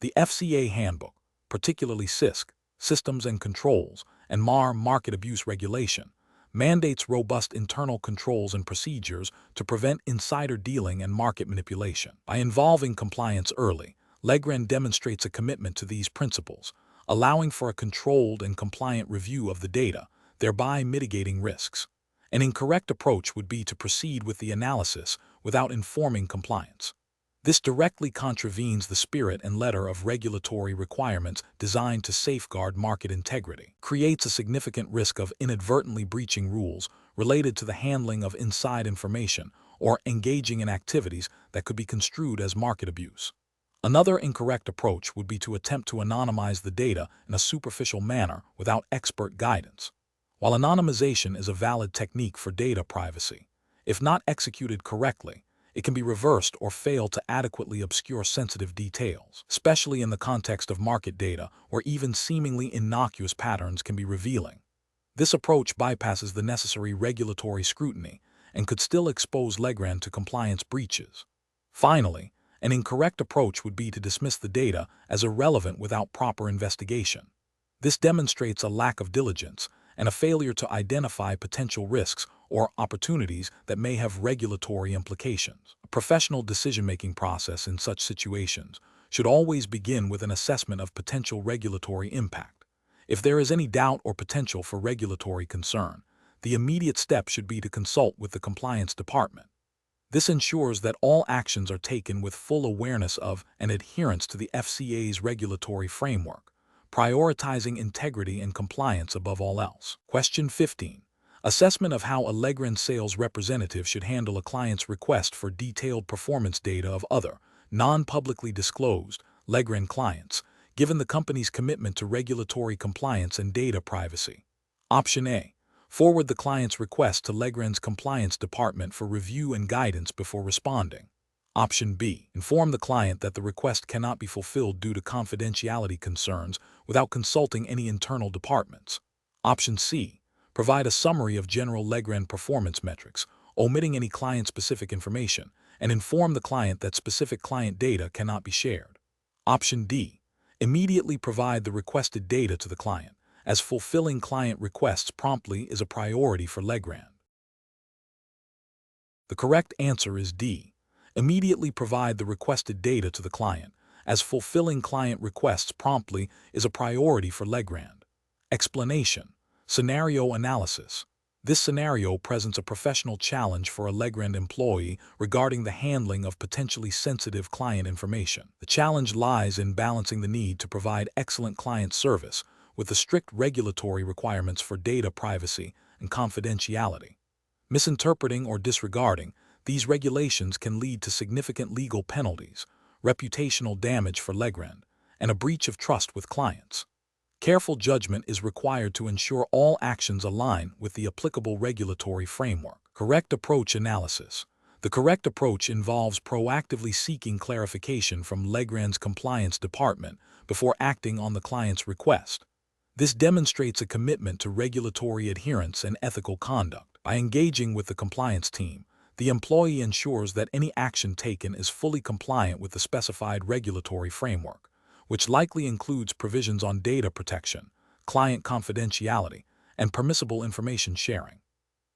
The FCA handbook, particularly SISC, Systems and Controls, and MAR Market Abuse Regulation, mandates robust internal controls and procedures to prevent insider dealing and market manipulation. By involving compliance early, Legrand demonstrates a commitment to these principles, allowing for a controlled and compliant review of the data, thereby mitigating risks. An incorrect approach would be to proceed with the analysis without informing compliance. This directly contravenes the spirit and letter of regulatory requirements designed to safeguard market integrity, creates a significant risk of inadvertently breaching rules related to the handling of inside information or engaging in activities that could be construed as market abuse. Another incorrect approach would be to attempt to anonymize the data in a superficial manner without expert guidance. While anonymization is a valid technique for data privacy, if not executed correctly, it can be reversed or fail to adequately obscure sensitive details, especially in the context of market data where even seemingly innocuous patterns can be revealing. This approach bypasses the necessary regulatory scrutiny and could still expose Legrand to compliance breaches. Finally, an incorrect approach would be to dismiss the data as irrelevant without proper investigation. This demonstrates a lack of diligence and a failure to identify potential risks or opportunities that may have regulatory implications. A professional decision-making process in such situations should always begin with an assessment of potential regulatory impact. If there is any doubt or potential for regulatory concern, the immediate step should be to consult with the compliance department. This ensures that all actions are taken with full awareness of and adherence to the FCA's regulatory framework, prioritizing integrity and compliance above all else. Question 15. Assessment of how a Legrand sales representative should handle a client's request for detailed performance data of other, non-publicly disclosed, Legrand clients, given the company's commitment to regulatory compliance and data privacy. Option A. Forward the client's request to Legrand's compliance department for review and guidance before responding. Option B. Inform the client that the request cannot be fulfilled due to confidentiality concerns without consulting any internal departments. Option C. Provide a summary of general Legrand performance metrics, omitting any client-specific information, and inform the client that specific client data cannot be shared. Option D. Immediately provide the requested data to the client, as fulfilling client requests promptly is a priority for Legrand. The correct answer is D. Immediately provide the requested data to the client, as fulfilling client requests promptly is a priority for Legrand. Explanation. Scenario analysis. This scenario presents a professional challenge for a Legrand employee regarding the handling of potentially sensitive client information. The challenge lies in balancing the need to provide excellent client service with the strict regulatory requirements for data privacy and confidentiality. Misinterpreting or disregarding these regulations can lead to significant legal penalties, reputational damage for Legrand, and a breach of trust with clients. Careful judgment is required to ensure all actions align with the applicable regulatory framework. Correct approach analysis. The correct approach involves proactively seeking clarification from Legrand's compliance department before acting on the client's request. This demonstrates a commitment to regulatory adherence and ethical conduct. By engaging with the compliance team, the employee ensures that any action taken is fully compliant with the specified regulatory framework, which likely includes provisions on data protection, client confidentiality, and permissible information sharing.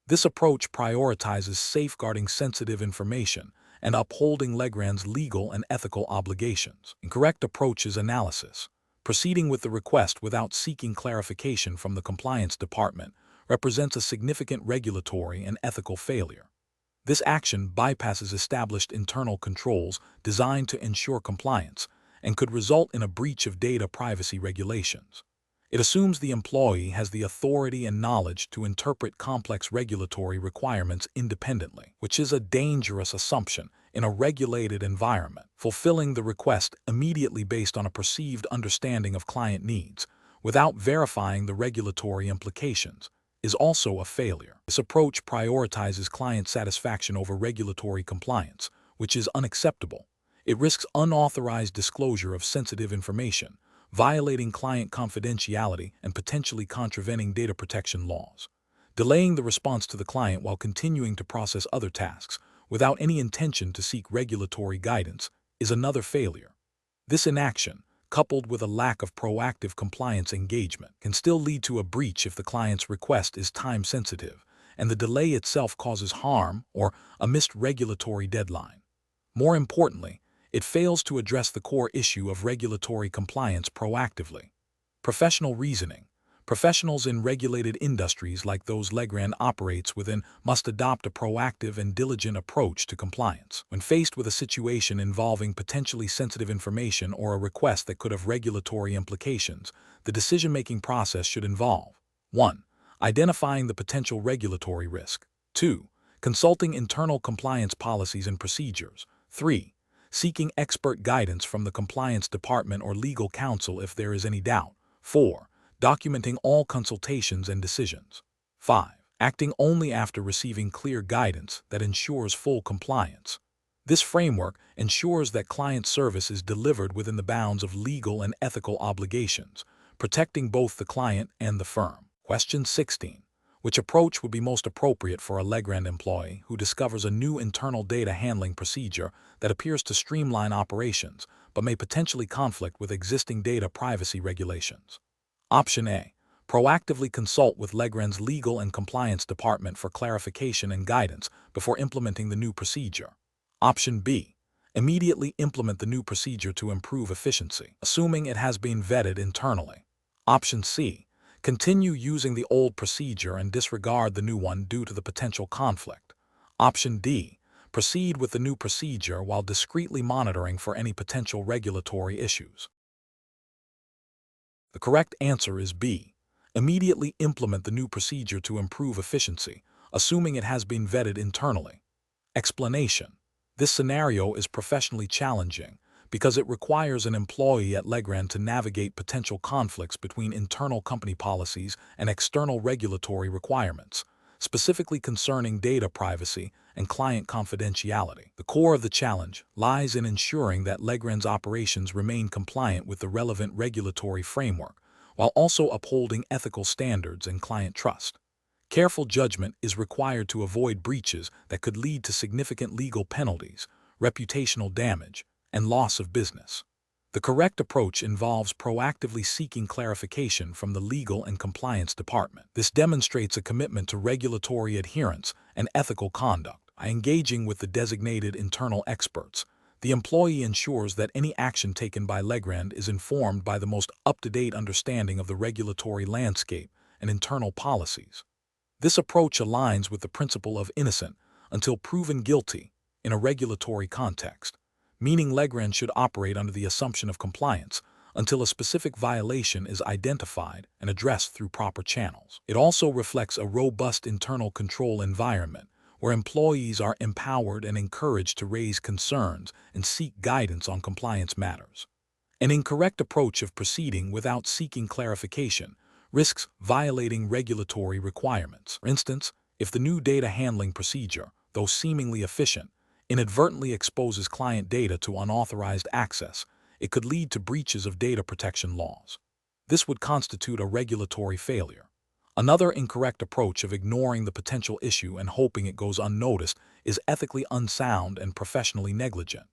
This approach prioritizes safeguarding sensitive information and upholding Legrand's legal and ethical obligations. Incorrect approach is analysis. Proceeding with the request without seeking clarification from the compliance department represents a significant regulatory and ethical failure. This action bypasses established internal controls designed to ensure compliance and could result in a breach of data privacy regulations. It assumes the employee has the authority and knowledge to interpret complex regulatory requirements independently, which is a dangerous assumption in a regulated environment. Fulfilling the request immediately based on a perceived understanding of client needs, without verifying the regulatory implications, is also a failure. This approach prioritizes client satisfaction over regulatory compliance, which is unacceptable. It risks unauthorized disclosure of sensitive information, violating client confidentiality and potentially contravening data protection laws. Delaying the response to the client while continuing to process other tasks without any intention to seek regulatory guidance is another failure. This inaction, coupled with a lack of proactive compliance engagement, can still lead to a breach if the client's request is time-sensitive and the delay itself causes harm or a missed regulatory deadline. More importantly, it fails to address the core issue of regulatory compliance proactively. Professional reasoning. Professionals in regulated industries like those Legrand operates within must adopt a proactive and diligent approach to compliance. When faced with a situation involving potentially sensitive information or a request that could have regulatory implications, the decision-making process should involve 1. Identifying the potential regulatory risk. 2. Consulting internal compliance policies and procedures. 3. Seeking expert guidance from the compliance department or legal counsel if there is any doubt. 4. Documenting all consultations and decisions. 5. Acting only after receiving clear guidance that ensures full compliance. This framework ensures that client service is delivered within the bounds of legal and ethical obligations, protecting both the client and the firm. Question 16. Which approach would be most appropriate for a Legrand employee who discovers a new internal data handling procedure that appears to streamline operations but may potentially conflict with existing data privacy regulations? Option A. Proactively consult with Legrand's legal and compliance department for clarification and guidance before implementing the new procedure. Option B. Immediately implement the new procedure to improve efficiency, assuming it has been vetted internally. Option C. Continue using the old procedure and disregard the new one due to the potential conflict. Option D. Proceed with the new procedure while discreetly monitoring for any potential regulatory issues. The correct answer is B. Immediately implement the new procedure to improve efficiency, assuming it has been vetted internally. Explanation. This scenario is professionally challenging because it requires an employee at Legrand to navigate potential conflicts between internal company policies and external regulatory requirements, specifically concerning data privacy and client confidentiality. The core of the challenge lies in ensuring that Legrand's operations remain compliant with the relevant regulatory framework, while also upholding ethical standards and client trust. Careful judgment is required to avoid breaches that could lead to significant legal penalties, reputational damage, and loss of business. The correct approach involves proactively seeking clarification from the legal and compliance department. This demonstrates a commitment to regulatory adherence and ethical conduct. By engaging with the designated internal experts, the employee ensures that any action taken by Legrand is informed by the most up-to-date understanding of the regulatory landscape and internal policies. This approach aligns with the principle of innocent until proven guilty in a regulatory context, meaning Legrand should operate under the assumption of compliance until a specific violation is identified and addressed through proper channels. It also reflects a robust internal control environment where employees are empowered and encouraged to raise concerns and seek guidance on compliance matters. An incorrect approach of proceeding without seeking clarification risks violating regulatory requirements. For instance, if the new data handling procedure, though seemingly efficient, inadvertently exposes client data to unauthorized access, it could lead to breaches of data protection laws. This would constitute a regulatory failure. Another incorrect approach of ignoring the potential issue and hoping it goes unnoticed is ethically unsound and professionally negligent.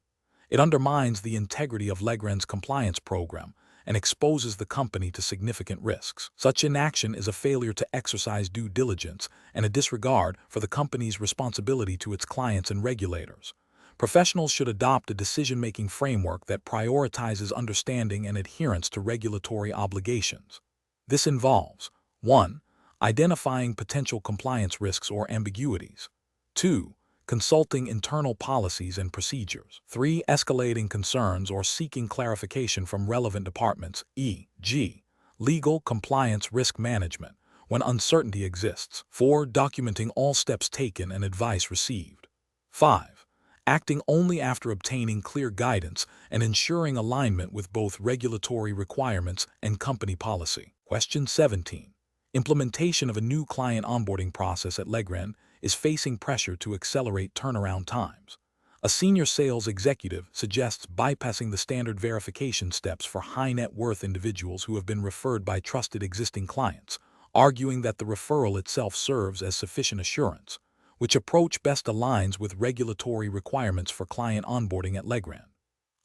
It undermines the integrity of Legrand's compliance program and exposes the company to significant risks. Such inaction is a failure to exercise due diligence and a disregard for the company's responsibility to its clients and regulators. Professionals should adopt a decision-making framework that prioritizes understanding and adherence to regulatory obligations. This involves 1. Identifying potential compliance risks or ambiguities. 2. Consulting internal policies and procedures. 3. Escalating concerns or seeking clarification from relevant departments, e.g., legal, compliance, risk management, when uncertainty exists. 4. Documenting all steps taken and advice received. 5. Acting only after obtaining clear guidance and ensuring alignment with both regulatory requirements and company policy. Question 17. Implementation of a new client onboarding process at Legrand is facing pressure to accelerate turnaround times. A senior sales executive suggests bypassing the standard verification steps for high-net-worth individuals who have been referred by trusted existing clients, arguing that the referral itself serves as sufficient assurance. Which approach best aligns with regulatory requirements for client onboarding at Legrand?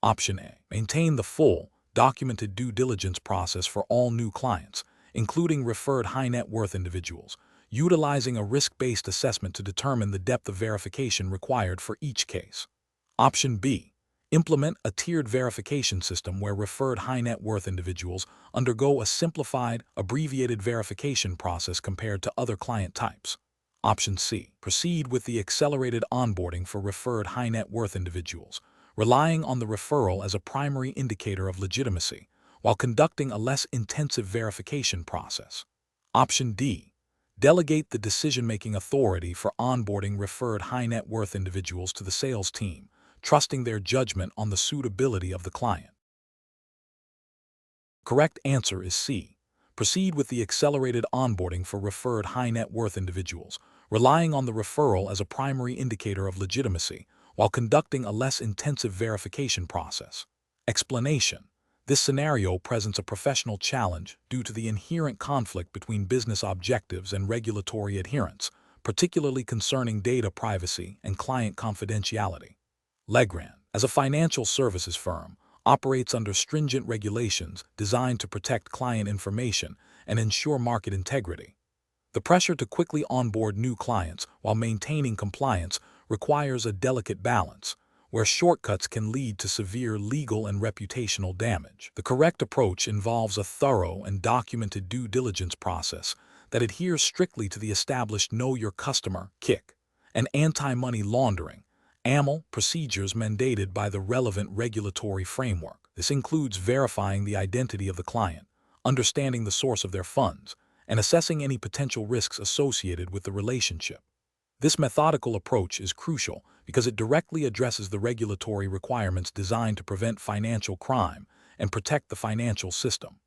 Option A. Maintain the full, documented due diligence process for all new clients, including referred high-net-worth individuals, utilizing a risk-based assessment to determine the depth of verification required for each case. Option B. Implement a tiered verification system where referred high-net-worth individuals undergo a simplified, abbreviated verification process compared to other client types. Option C. Proceed with the accelerated onboarding for referred high-net-worth individuals, relying on the referral as a primary indicator of legitimacy, while conducting a less intensive verification process. Option D. Delegate the decision-making authority for onboarding referred high-net-worth individuals to the sales team, trusting their judgment on the suitability of the client. Correct answer is C. Proceed with the accelerated onboarding for referred high-net-worth individuals, relying on the referral as a primary indicator of legitimacy, while conducting a less intensive verification process. Explanation. This scenario presents a professional challenge due to the inherent conflict between business objectives and regulatory adherence, particularly concerning data privacy and client confidentiality. Legrand, as a financial services firm, operates under stringent regulations designed to protect client information and ensure market integrity. The pressure to quickly onboard new clients while maintaining compliance requires a delicate balance, where shortcuts can lead to severe legal and reputational damage. The correct approach involves a thorough and documented due diligence process that adheres strictly to the established Know Your Customer (KIC) and anti-money laundering (AML) procedures mandated by the relevant regulatory framework. This includes verifying the identity of the client, understanding the source of their funds, and assessing any potential risks associated with the relationship. This methodical approach is crucial because it directly addresses the regulatory requirements designed to prevent financial crime and protect the financial system.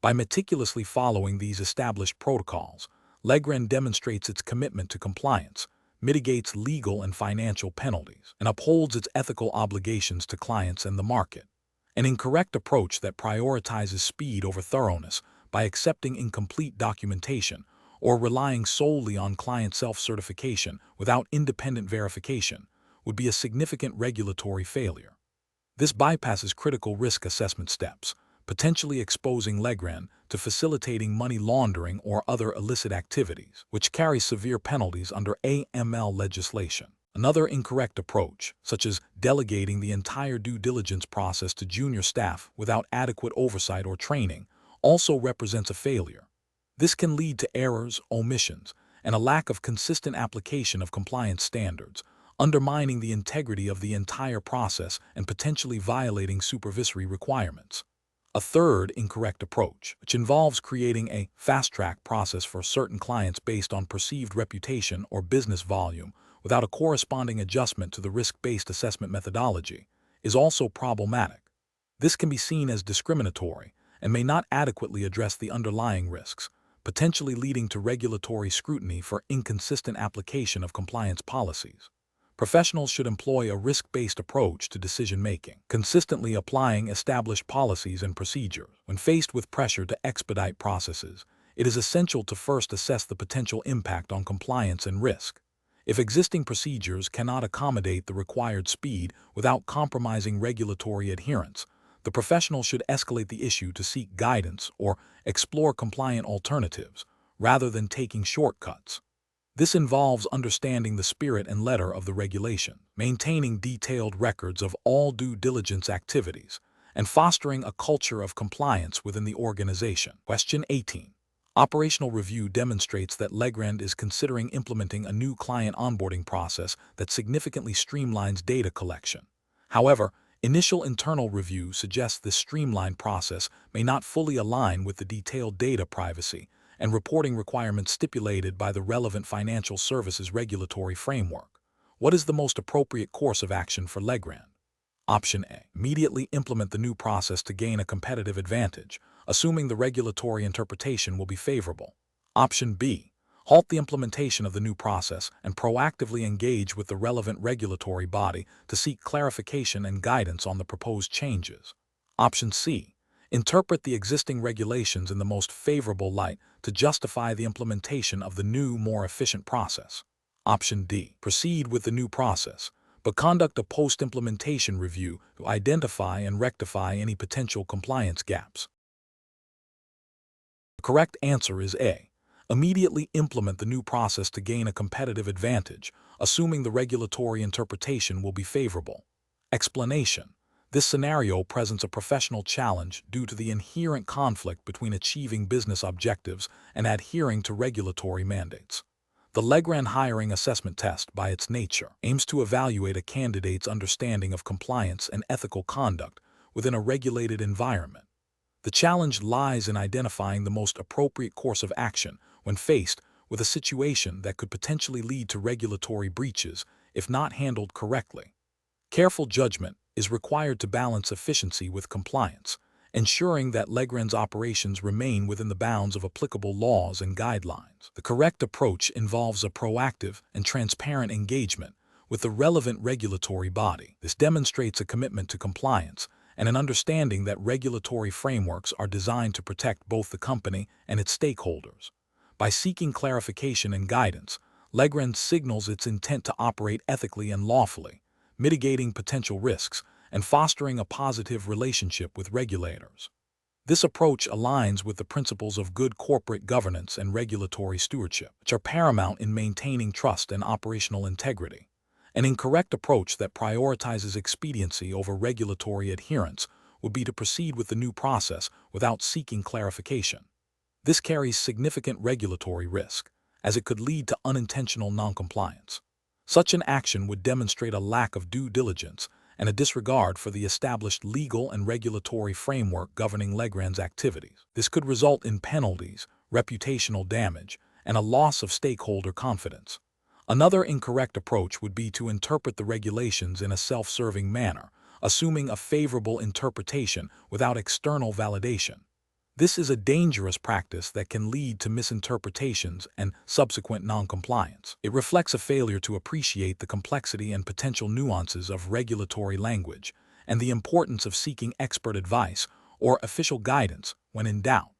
By meticulously following these established protocols, Legrand demonstrates its commitment to compliance, mitigates legal and financial penalties, and upholds its ethical obligations to clients and the market. An incorrect approach that prioritizes speed over thoroughness by accepting incomplete documentation or relying solely on client self-certification without independent verification would be a significant regulatory failure. This bypasses critical risk assessment steps, potentially exposing Legrand to facilitating money laundering or other illicit activities, which carry severe penalties under AML legislation. Another incorrect approach, such as delegating the entire due diligence process to junior staff without adequate oversight or training, also represents a failure. This can lead to errors, omissions, and a lack of consistent application of compliance standards, undermining the integrity of the entire process and potentially violating supervisory requirements. A third incorrect approach, which involves creating a fast-track process for certain clients based on perceived reputation or business volume without a corresponding adjustment to the risk-based assessment methodology, is also problematic. This can be seen as discriminatory and may not adequately address the underlying risks, potentially leading to regulatory scrutiny for inconsistent application of compliance policies. Professionals should employ a risk-based approach to decision-making, consistently applying established policies and procedures. When faced with pressure to expedite processes, it is essential to first assess the potential impact on compliance and risk. If existing procedures cannot accommodate the required speed without compromising regulatory adherence, the professional should escalate the issue to seek guidance or explore compliant alternatives, rather than taking shortcuts. This involves understanding the spirit and letter of the regulation, maintaining detailed records of all due diligence activities, and fostering a culture of compliance within the organization. Question 18. Operational review demonstrates that Legrand is considering implementing a new client onboarding process that significantly streamlines data collection. However, initial internal review suggests this streamlined process may not fully align with the detailed data privacy and reporting requirements stipulated by the relevant financial services regulatory framework. What is the most appropriate course of action for Legrand? Option A. Immediately implement the new process to gain a competitive advantage, assuming the regulatory interpretation will be favorable. Option B. Halt the implementation of the new process and proactively engage with the relevant regulatory body to seek clarification and guidance on the proposed changes. Option C. Interpret the existing regulations in the most favorable light to justify the implementation of the new, more efficient process. Option D. Proceed with the new process, but conduct a post-implementation review to identify and rectify any potential compliance gaps. The correct answer is A. Immediately implement the new process to gain a competitive advantage, assuming the regulatory interpretation will be favorable. Explanation. This scenario presents a professional challenge due to the inherent conflict between achieving business objectives and adhering to regulatory mandates. The Legrand hiring assessment test, by its nature, aims to evaluate a candidate's understanding of compliance and ethical conduct within a regulated environment. The challenge lies in identifying the most appropriate course of action when faced with a situation that could potentially lead to regulatory breaches if not handled correctly. Careful judgment is required to balance efficiency with compliance, ensuring that Legrand's operations remain within the bounds of applicable laws and guidelines. The correct approach involves a proactive and transparent engagement with the relevant regulatory body. This demonstrates a commitment to compliance and an understanding that regulatory frameworks are designed to protect both the company and its stakeholders. By seeking clarification and guidance, Legrand signals its intent to operate ethically and lawfully, mitigating potential risks and fostering a positive relationship with regulators. This approach aligns with the principles of good corporate governance and regulatory stewardship, which are paramount in maintaining trust and operational integrity. An incorrect approach that prioritizes expediency over regulatory adherence would be to proceed with the new process without seeking clarification. This carries significant regulatory risk, as it could lead to unintentional noncompliance. Such an action would demonstrate a lack of due diligence and a disregard for the established legal and regulatory framework governing Legrand's activities. This could result in penalties, reputational damage, and a loss of stakeholder confidence. Another incorrect approach would be to interpret the regulations in a self-serving manner, assuming a favorable interpretation without external validation. This is a dangerous practice that can lead to misinterpretations and subsequent noncompliance. It reflects a failure to appreciate the complexity and potential nuances of regulatory language and the importance of seeking expert advice or official guidance when in doubt.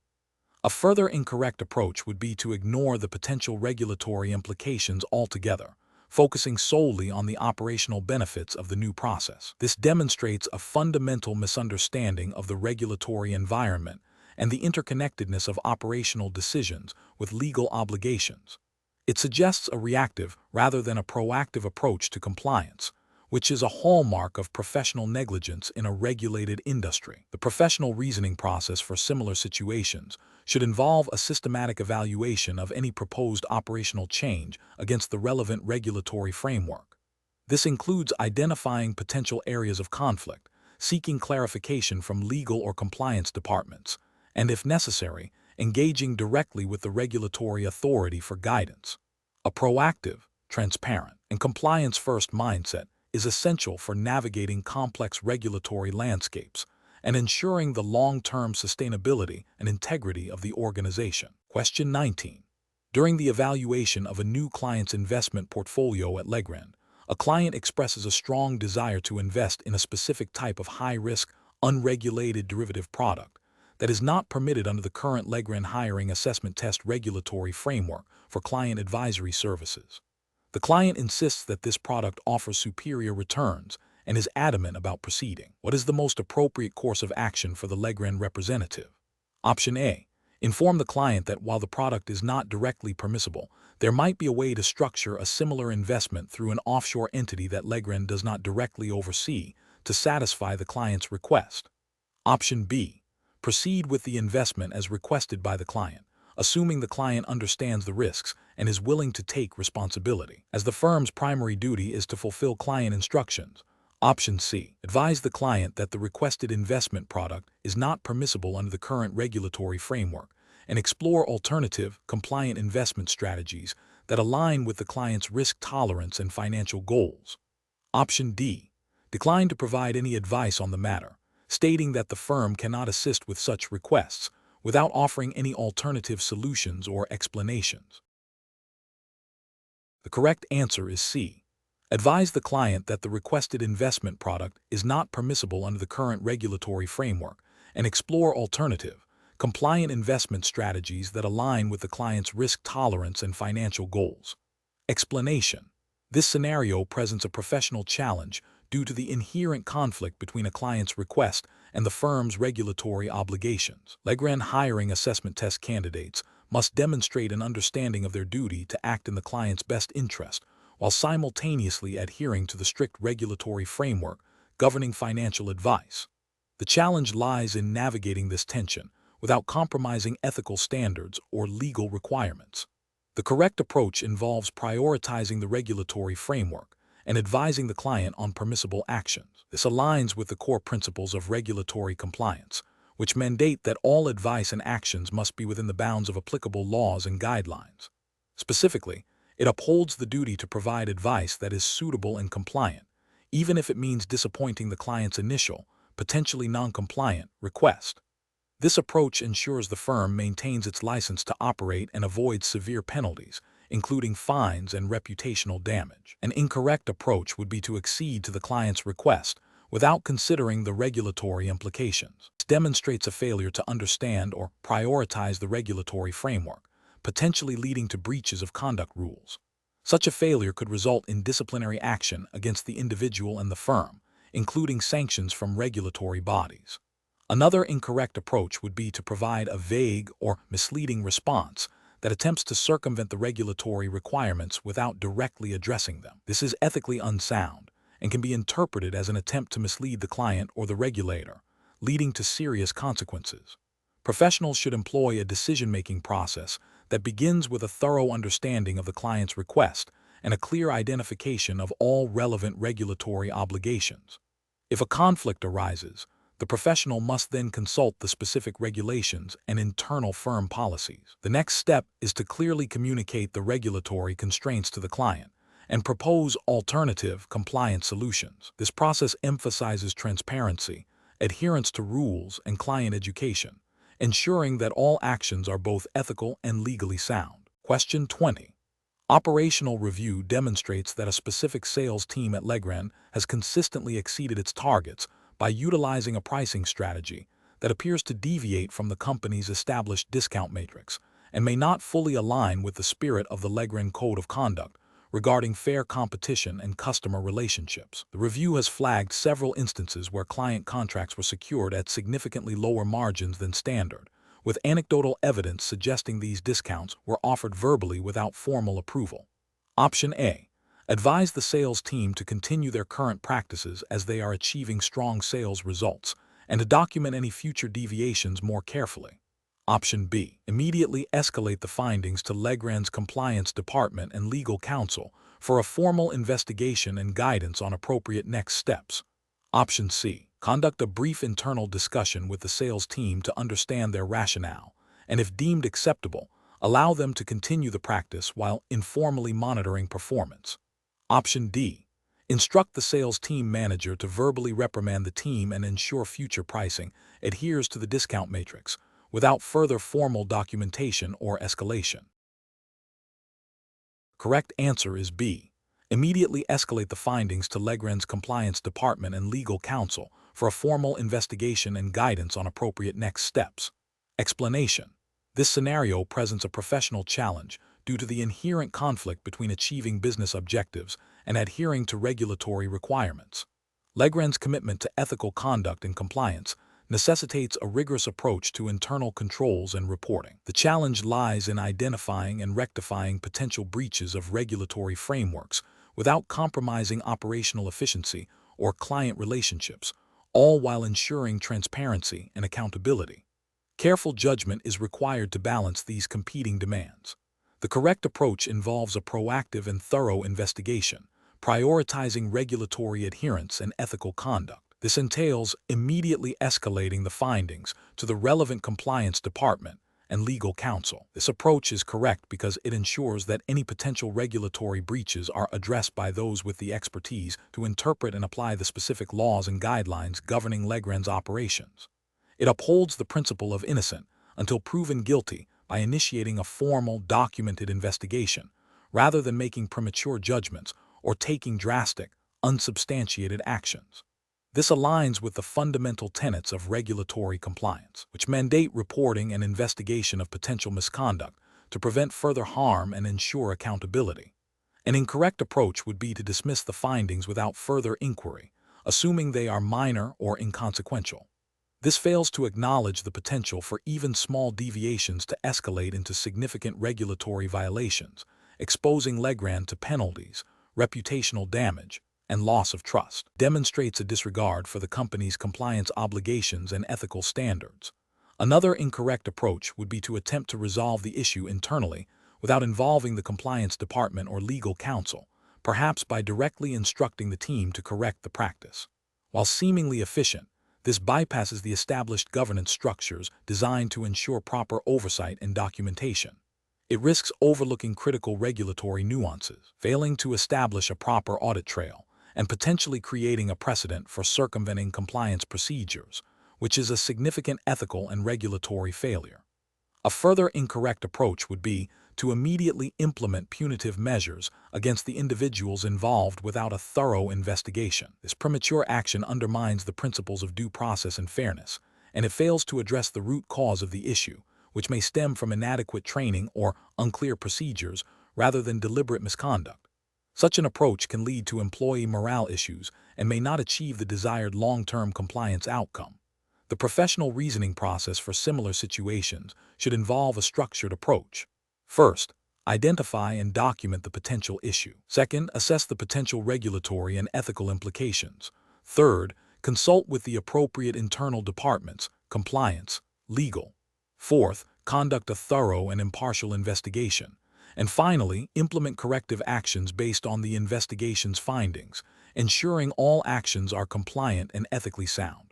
A further incorrect approach would be to ignore the potential regulatory implications altogether, focusing solely on the operational benefits of the new process. This demonstrates a fundamental misunderstanding of the regulatory environment and the interconnectedness of operational decisions with legal obligations. It suggests a reactive rather than a proactive approach to compliance, which is a hallmark of professional negligence in a regulated industry. The professional reasoning process for similar situations should involve a systematic evaluation of any proposed operational change against the relevant regulatory framework. This includes identifying potential areas of conflict, seeking clarification from legal or compliance departments, and if necessary, engaging directly with the regulatory authority for guidance. A proactive, transparent, and compliance-first mindset is essential for navigating complex regulatory landscapes and ensuring the long-term sustainability and integrity of the organization. Question 19. During the evaluation of a new client's investment portfolio at Legrand, a client expresses a strong desire to invest in a specific type of high-risk, unregulated derivative product that is not permitted under the current Legrand hiring assessment test regulatory framework for client advisory services. The client insists that this product offers superior returns and is adamant about proceeding. What is the most appropriate course of action for the Legrand representative? Option A. Inform the client that while the product is not directly permissible, there might be a way to structure a similar investment through an offshore entity that Legrand does not directly oversee to satisfy the client's request. Option B. Proceed with the investment as requested by the client, assuming the client understands the risks and is willing to take responsibility, as the firm's primary duty is to fulfill client instructions. Option C. Advise the client that the requested investment product is not permissible under the current regulatory framework and explore alternative, compliant investment strategies that align with the client's risk tolerance and financial goals. Option D. Decline to provide any advice on the matter, stating that the firm cannot assist with such requests without offering any alternative solutions or explanations. The correct answer is C. Advise the client that the requested investment product is not permissible under the current regulatory framework and explore alternative, compliant investment strategies that align with the client's risk tolerance and financial goals. Explanation. This scenario presents a professional challenge due to the inherent conflict between a client's request and the firm's regulatory obligations. Legrand hiring assessment test candidates must demonstrate an understanding of their duty to act in the client's best interest while simultaneously adhering to the strict regulatory framework governing financial advice. The challenge lies in navigating this tension without compromising ethical standards or legal requirements. The correct approach involves prioritizing the regulatory framework and advising the client on permissible actions. This aligns with the core principles of regulatory compliance, which mandate that all advice and actions must be within the bounds of applicable laws and guidelines. Specifically, it upholds the duty to provide advice that is suitable and compliant, even if it means disappointing the client's initial, potentially non-compliant, request. This approach ensures the firm maintains its license to operate and avoids severe penalties, including fines and reputational damage. An incorrect approach would be to accede to the client's request without considering the regulatory implications. This demonstrates a failure to understand or prioritize the regulatory framework, potentially leading to breaches of conduct rules. Such a failure could result in disciplinary action against the individual and the firm, including sanctions from regulatory bodies. Another incorrect approach would be to provide a vague or misleading response that attempts to circumvent the regulatory requirements without directly addressing them. This is ethically unsound and can be interpreted as an attempt to mislead the client or the regulator, leading to serious consequences. Professionals should employ a decision-making process that begins with a thorough understanding of the client's request and a clear identification of all relevant regulatory obligations. If a conflict arises, the professional must then consult the specific regulations and internal firm policies. The next step is to clearly communicate the regulatory constraints to the client and propose alternative compliance solutions. This process emphasizes transparency, adherence to rules, and client education, ensuring that all actions are both ethical and legally sound. Question 20. Operational review demonstrates that a specific sales team at Legrand has consistently exceeded its targets by utilizing a pricing strategy that appears to deviate from the company's established discount matrix and may not fully align with the spirit of the Legrand Code of Conduct regarding fair competition and customer relationships. The review has flagged several instances where client contracts were secured at significantly lower margins than standard, with anecdotal evidence suggesting these discounts were offered verbally without formal approval. Option A. Advise the sales team to continue their current practices as they are achieving strong sales results, and to document any future deviations more carefully. Option B. Immediately escalate the findings to Legrand's compliance department and legal counsel for a formal investigation and guidance on appropriate next steps. Option C. Conduct a brief internal discussion with the sales team to understand their rationale, and if deemed acceptable, allow them to continue the practice while informally monitoring performance. Option D. Instruct the sales team manager to verbally reprimand the team and ensure future pricing adheres to the discount matrix, without further formal documentation or escalation. Correct answer is B. Immediately escalate the findings to Legrand's compliance department and legal counsel for a formal investigation and guidance on appropriate next steps. Explanation. This scenario presents a professional challenge due to the inherent conflict between achieving business objectives and adhering to regulatory requirements. Legrand's commitment to ethical conduct and compliance necessitates a rigorous approach to internal controls and reporting. The challenge lies in identifying and rectifying potential breaches of regulatory frameworks without compromising operational efficiency or client relationships, all while ensuring transparency and accountability. Careful judgment is required to balance these competing demands. The correct approach involves a proactive and thorough investigation, prioritizing regulatory adherence and ethical conduct. This entails immediately escalating the findings to the relevant compliance department and legal counsel. This approach is correct because it ensures that any potential regulatory breaches are addressed by those with the expertise to interpret and apply the specific laws and guidelines governing Legrand's operations. It upholds the principle of innocent until proven guilty by initiating a formal, documented investigation, rather than making premature judgments or taking drastic, unsubstantiated actions. This aligns with the fundamental tenets of regulatory compliance, which mandate reporting and investigation of potential misconduct to prevent further harm and ensure accountability. An incorrect approach would be to dismiss the findings without further inquiry, assuming they are minor or inconsequential. This fails to acknowledge the potential for even small deviations to escalate into significant regulatory violations, exposing Legrand to penalties, reputational damage, and loss of trust. Demonstrates a disregard for the company's compliance obligations and ethical standards. Another incorrect approach would be to attempt to resolve the issue internally without involving the compliance department or legal counsel, perhaps by directly instructing the team to correct the practice. While seemingly efficient, this bypasses the established governance structures designed to ensure proper oversight and documentation. It risks overlooking critical regulatory nuances, failing to establish a proper audit trail, and potentially creating a precedent for circumventing compliance procedures, which is a significant ethical and regulatory failure. A further incorrect approach would be to immediately implement punitive measures against the individuals involved without a thorough investigation. This premature action undermines the principles of due process and fairness, and it fails to address the root cause of the issue, which may stem from inadequate training or unclear procedures rather than deliberate misconduct. Such an approach can lead to employee morale issues and may not achieve the desired long-term compliance outcome. The professional reasoning process for similar situations should involve a structured approach. First, identify and document the potential issue. Second, assess the potential regulatory and ethical implications. Third, consult with the appropriate internal departments, compliance, legal. Fourth, conduct a thorough and impartial investigation. And finally, implement corrective actions based on the investigation's findings, ensuring all actions are compliant and ethically sound.